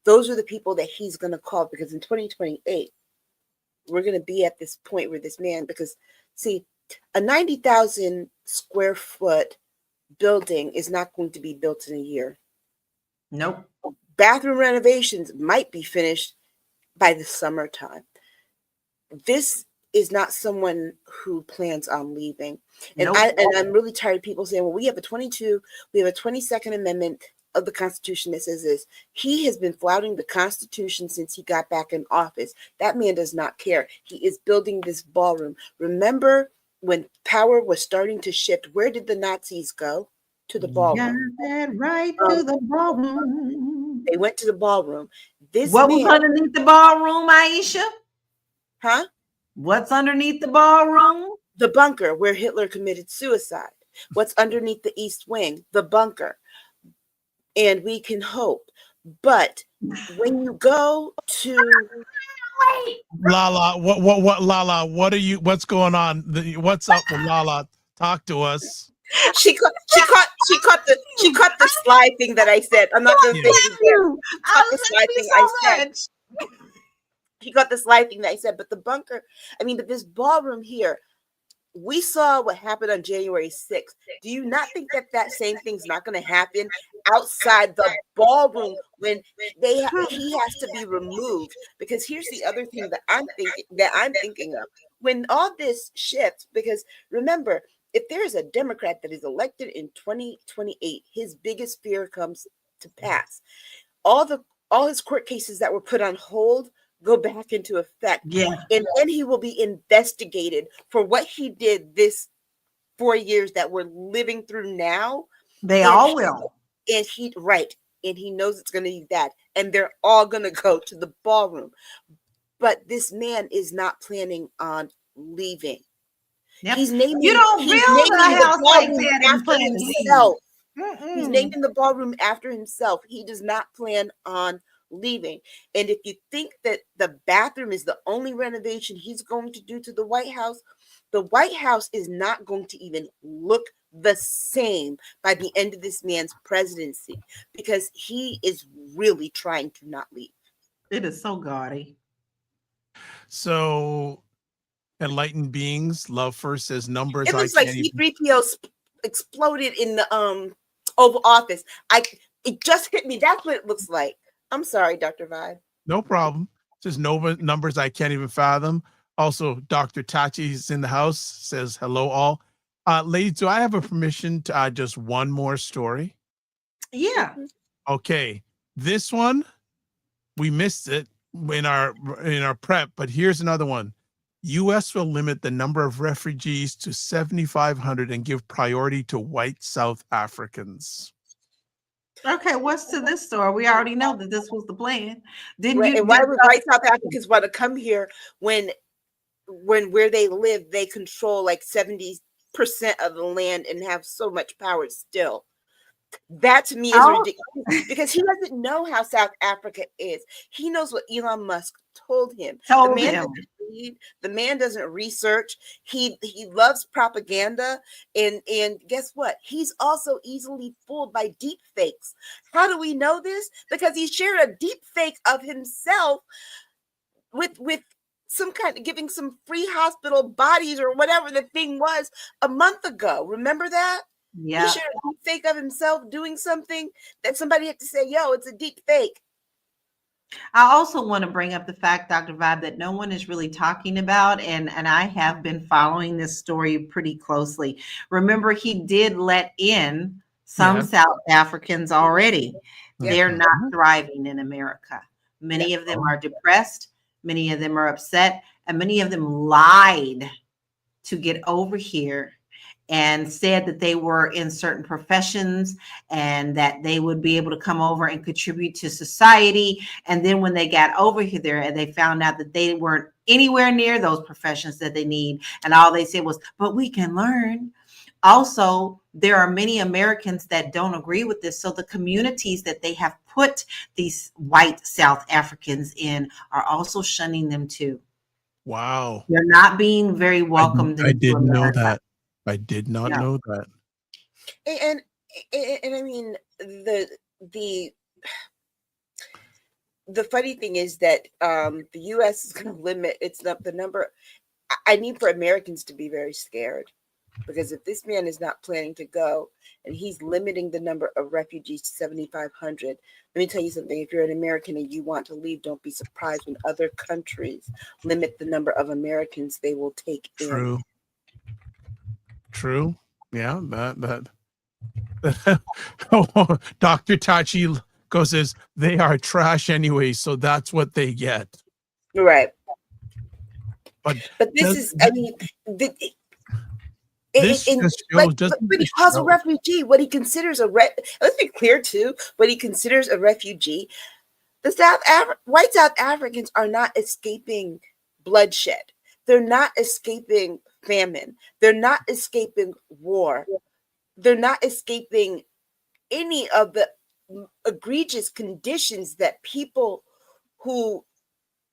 those are the people that he's going to call, because in 2028, we're going to be at this point where this man, because see, a 90,000 square foot building is not going to be built in a year. Nope. Bathroom renovations might be finished by the summertime. This is not someone who plans on leaving. And Nope. I'm really tired of people saying, well, we have a 22nd Amendment of the Constitution that says this. He has been flouting the Constitution since he got back in office. That man does not care. He is building this ballroom. Remember when power was starting to shift, where did the Nazis go? To the ballroom. Yeah, right to the ballroom. They went to the ballroom. What was underneath the ballroom, Aisha? Huh? What's underneath the ballroom? The bunker where Hitler committed suicide. What's underneath the East Wing? The bunker. And we can hope. But when you go to LaLa, what LaLa, what's going on? What's up with LaLa? Talk to us. She caught the slide thing that I said. I'm not gonna say it again. She caught the slide thing that I said, but the bunker, but this ballroom here, we saw what happened on January 6th. Do you not think that same thing's not going to happen outside the ballroom when he has to be removed? Because here's the other thing that I'm thinking of. When all this shifts, because remember, if there is a Democrat that is elected in 2028, his biggest fear comes to pass. All his court cases that were put on hold go back into effect. Yeah. And then he will be investigated for what he did this 4 years that we're living through now. They all will. And he knows it's going to be that. And they're all going to go to the ballroom. But this man is not planning on leaving. Yep. He's naming, you don't he's build naming a house like ballroom that after himself. He's naming the ballroom after himself. He does not plan on leaving. And if you think that the bathroom is the only renovation he's going to do to the White House is not going to even look the same by the end of this man's presidency, because he is really trying to not leave. It is so gaudy. So enlightened beings, Love First says numbers. It looks like C-3PO exploded in the Oval Office. It just hit me. That's what it looks like. I'm sorry, Dr. Vibe. No problem. Just numbers I can't even fathom. Also, Dr. Tachi is in the house, says hello all. Ladies, do I have a permission to add just one more story? Yeah. Okay. This one, we missed it in our prep, but here's another one. U.S. will limit the number of refugees to 7,500 and give priority to white South Africans. Okay, what's to this story? We already know that this was the plan. Didn't right, you? and why would white South Africans want to come here when where they live, they control like 70% of the land and have so much power still? That to me is ridiculous, because he doesn't know how South Africa is. He knows what Elon Musk told him. The man doesn't research. He loves propaganda, and guess what? He's also easily fooled by deep fakes. How do we know this? Because he shared a deep fake of himself with some kind of giving some free hospital bodies or whatever the thing was a month ago. Remember that? Yeah. He shared a deep fake of himself doing something that somebody had to say, yo, it's a deep fake. I also want to bring up the fact, Dr. Vibe, that no one is really talking about, and I have been following this story pretty closely. Remember, he did let in some South Africans already. Yeah. They're not thriving in America. Many of them are depressed. Many of them are upset, and many of them lied to get over here and said that they were in certain professions and that they would be able to come over and contribute to society. And then when they got over here and they found out that they weren't anywhere near those professions that they need, and all they said was, but we can learn. Also, there are many Americans that don't agree with this. So the communities that they have put these white South Africans in are also shunning them too. Wow. They're not being very welcomed. I didn't know that. I did not know that. And I mean, the funny thing is that the U.S. is going to limit the number. I need for Americans to be very scared, because if this man is not planning to go and he's limiting the number of refugees to 7,500, let me tell you something. If you're an American and you want to leave, don't be surprised when other countries limit the number of Americans they will take in. True. Yeah, that. Dr. Tachi says they are trash anyway, so that's what they get. Right. But this is, I mean, but he calls a refugee what he considers let's be clear too, what he considers a refugee. The white South Africans are not escaping bloodshed. They're not escaping famine. They're not escaping war. They're not escaping any of the egregious conditions that people who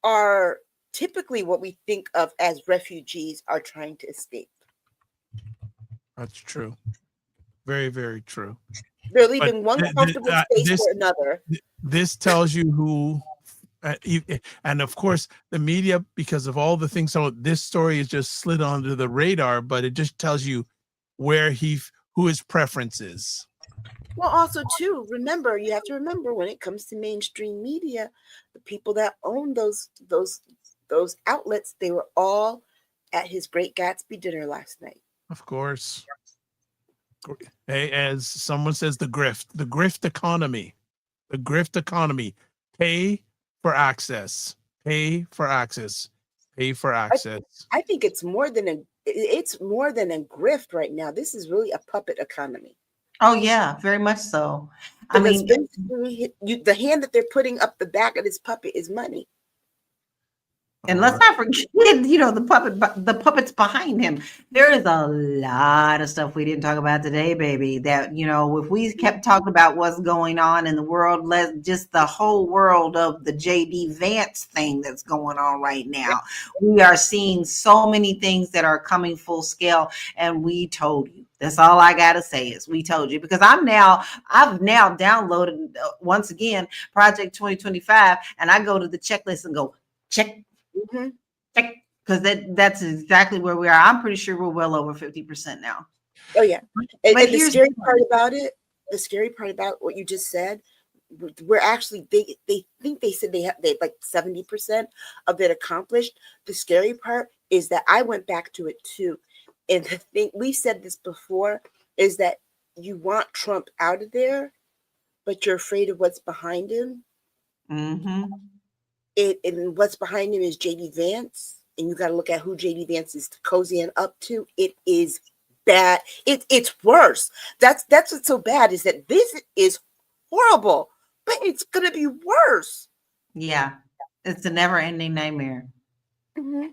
are typically what we think of as refugees are trying to escape. That's true. Very, very true. They're leaving one comfortable space for another. This tells you who, and of course, the media, because of all the things. So this story is just slid onto the radar, but it just tells you who his preference is. Well, also too, you have to remember when it comes to mainstream media, the people that own those outlets, they were all at his Great Gatsby dinner last night. Of course. Hey, as someone says, the grift economy. Pay for access. I think it's more than a grift right now. This is really a puppet economy. Oh yeah, very much so. Because the hand that they're putting up the back of this puppet is money. And let's not forget, the puppets behind him. There is a lot of stuff we didn't talk about today, baby. That, if we kept talking about what's going on in the world, just the whole world of the JD Vance thing that's going on right now. We are seeing so many things that are coming full scale, and we told you. That's all I gotta say is we told you, because I've now downloaded once again Project 2025, and I go to the checklist and go check. Mm-hmm. Because that's exactly where we are. I'm pretty sure we're well over 50% now. Oh yeah. And the scary part about what you just said, we're actually, they think they said they like 70% of it accomplished. The scary part is that I went back to it too. And the thing, we've said this before, is that you want Trump out of there, but you're afraid of what's behind him. Mm-hmm. And what's behind him is JD Vance. And you got to look at who JD Vance is cozying up to. It is bad. It's worse. That's what's so bad, is that this is horrible, but it's gonna be worse. Yeah, it's a never-ending nightmare. Mm-hmm.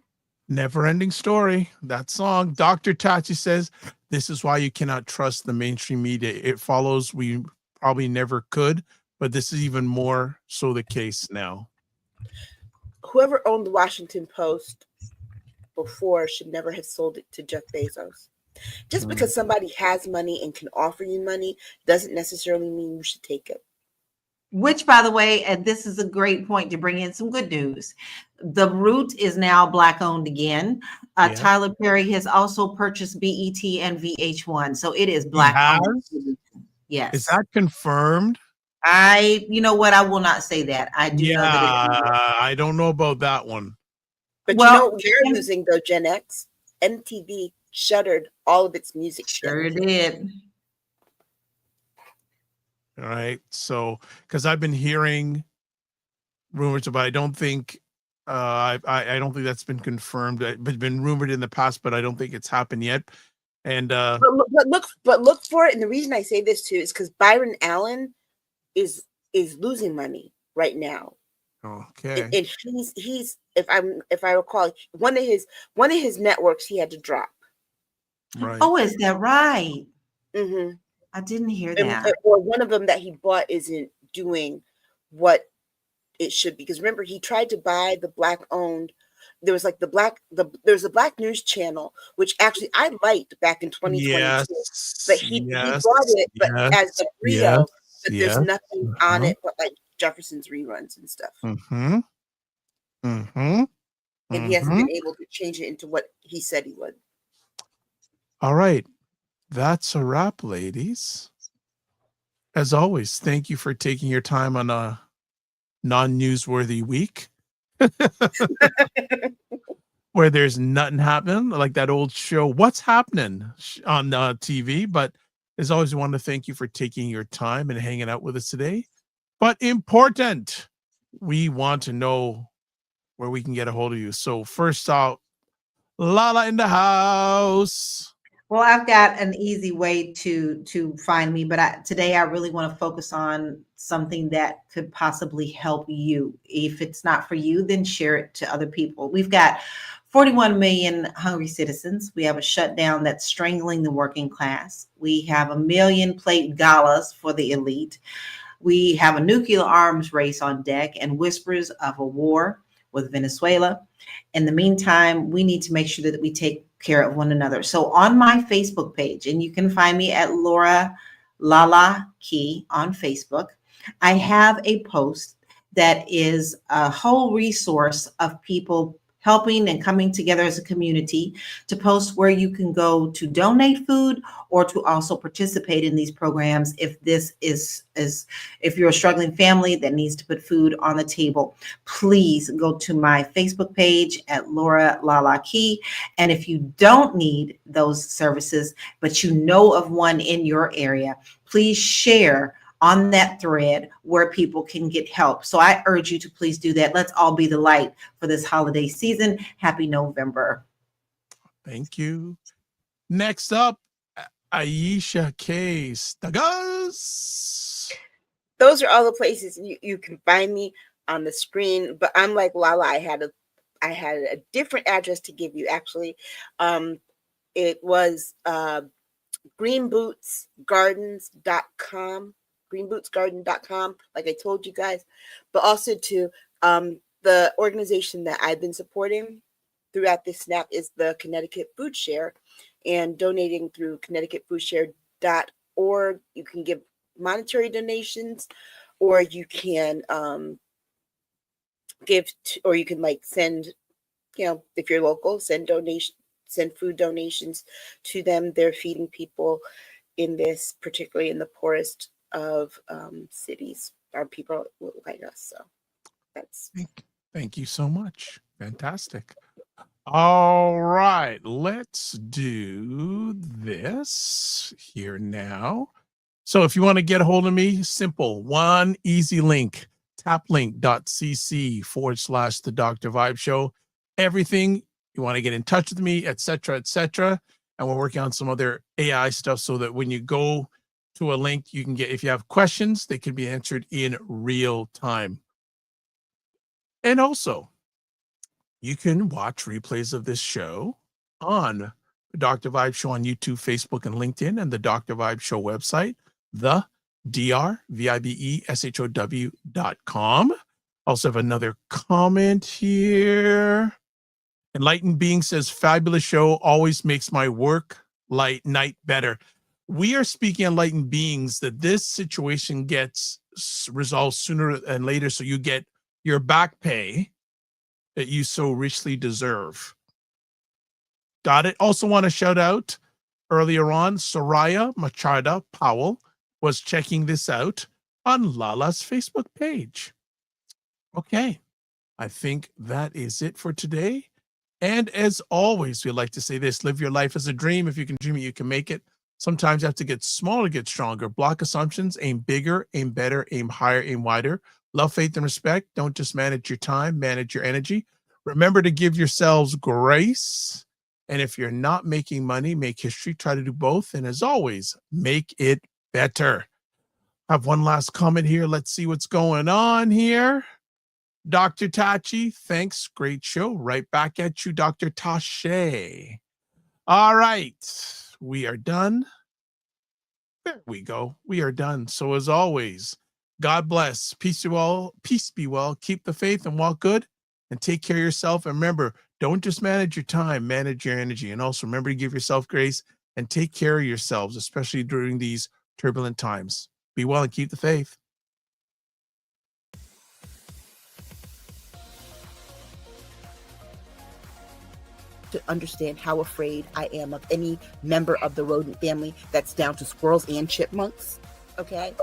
Never-ending story. That song. Dr. Tachi says, this is why you cannot trust the mainstream media. It follows we probably never could, but this is even more so the case now. Whoever owned the Washington Post before should never have sold it to Jeff Bezos. Just because somebody has money and can offer you money doesn't necessarily mean you should take it. Which, by the way, and this is a great point to bring in some good news. The Root is now Black owned again. Yeah. Tyler Perry has also purchased BET and VH1. So it is Black owned. Yes. Is that confirmed? You know what? I will not say that. I do know that it is. I don't know about that one. But you know what they're losing though, Gen X? MTV shuttered all of its music. Sure did. All right. So, because I've been hearing rumors about, I don't think I don't think that's been confirmed. It's been rumored in the past, but I don't think it's happened yet. And but look for it. And the reason I say this too is because Byron Allen is losing money right now. Okay. And he's if I recall, one of his networks he had to drop. Right. Oh, is that right? Mm-hmm. I didn't hear that. Or one of them that he bought isn't doing what it should be. Because remember, he tried to buy the Black owned. There was like there's a Black news channel, which actually I liked back in 2022. Yes. But he bought it, but as the Rio, but there's nothing on it but like Jefferson's reruns and stuff. Mm-hmm. Mm-hmm. And he hasn't been able to change it into what he said he would. All right. That's a wrap, ladies. As always, thank you for taking your time on a non-newsworthy week where there's nothing happening, like that old show, What's Happening, on TV. But as always, we want to thank you for taking your time and hanging out with us today. But important, we want to know where we can get a hold of you. So first out, LaLa in the house. Well, I've got an easy way to find me, but today I really want to focus on something that could possibly help you. If it's not for you, then share it to other people. We've got 41 million hungry citizens. We have a shutdown that's strangling the working class. We have 1 million plate galas for the elite. We have a nuclear arms race on deck and whispers of a war with Venezuela. In the meantime, we need to make sure that we take care of one another. So on my Facebook page, and you can find me at LaLa Key on Facebook, I have a post that is a whole resource of people helping and coming together as a community to post where you can go to donate food or to also participate in these programs if this is if you're a struggling family that needs to put food on the table. Please go to my Facebook page at LaLa Key. And if you don't need those services, but you know of one in your area, please share on that thread where people can get help. So I urge you to please do that. Let's all be the light for this holiday season. Happy November. Thank you. Next up, Aisha K. Stuggers. Those are all the places you can find me on the screen. But I'm like LaLa. I had a different address to give you actually. It was greenbootsgardens.com. greenbootsgarden.com, like I told you guys, but also to the organization that I've been supporting throughout this SNAP is the Connecticut Food Share, and donating through connecticutfoodshare.org. You can give monetary donations, or you can or you can like send, if you're local, send food donations to them. They're feeding people in this, particularly in the poorest of cities. are people like us. So that's. Thank you so much. Fantastic. All right, let's do this here now. So if you want to get a hold of me, simple, one easy link, taplink.cc/the Dr. Vibe Show. Everything you want to get in touch with me, etc., etc. And we're working on some other AI stuff so that when you go to a link, you can get, if you have questions, they can be answered in real time. And also, you can watch replays of this show on the Dr. Vibe Show on YouTube, Facebook, and LinkedIn, and the Dr. Vibe Show website, the drvibeshow.com. Also have another comment here. Enlightened Being says, fabulous show, always makes my work night better. We are speaking enlightened beings that this situation gets resolved sooner than later, so you get your back pay that you so richly deserve. Got it. Also want to shout out earlier on, Soraya Machada Powell was checking this out on LaLa's Facebook page. Okay, I think that is it for today. And as always, we like to say this, live your life as a dream. If you can dream it, you can make it. Sometimes you have to get smaller, get stronger. Block assumptions, aim bigger, aim better, aim higher, aim wider. Love, faith, and respect. Don't just manage your time, manage your energy. Remember to give yourselves grace. And if you're not making money, make history. Try to do both. And as always, make it better. I have one last comment here. Let's see what's going on here. Dr. Tachi, thanks. Great show. Right back at you, Dr. Tashe. All right. We are done. There we go. We are done. So as always, God bless. Peace be well. Peace be well. Keep the faith and walk good. And take care of yourself. And remember, don't just manage your time, manage your energy. And also remember to give yourself grace and take care of yourselves, especially during these turbulent times. Be well and keep the faith. To understand how afraid I am of any member of the rodent family that's down to squirrels and chipmunks. Okay?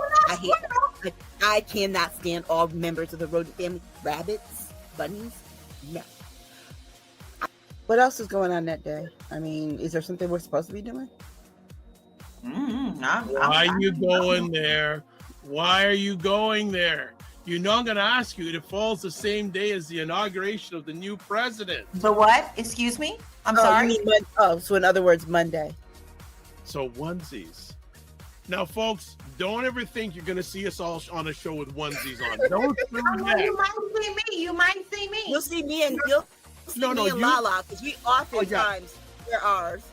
I cannot stand all members of the rodent family. Rabbits, bunnies, no. What else is going on that day? I mean, is there something we're supposed to be doing? Why are you going there? Why are you going there? You know I'm going to ask you. It falls the same day as the inauguration of the new president. The what? Excuse me? I'm sorry? So in other words, Monday. So onesies. Now, folks, don't ever think you're going to see us all on a show with onesies on. Don't do that. You might see me. You might see me. You'll see me and LaLa, because we oftentimes wear ours.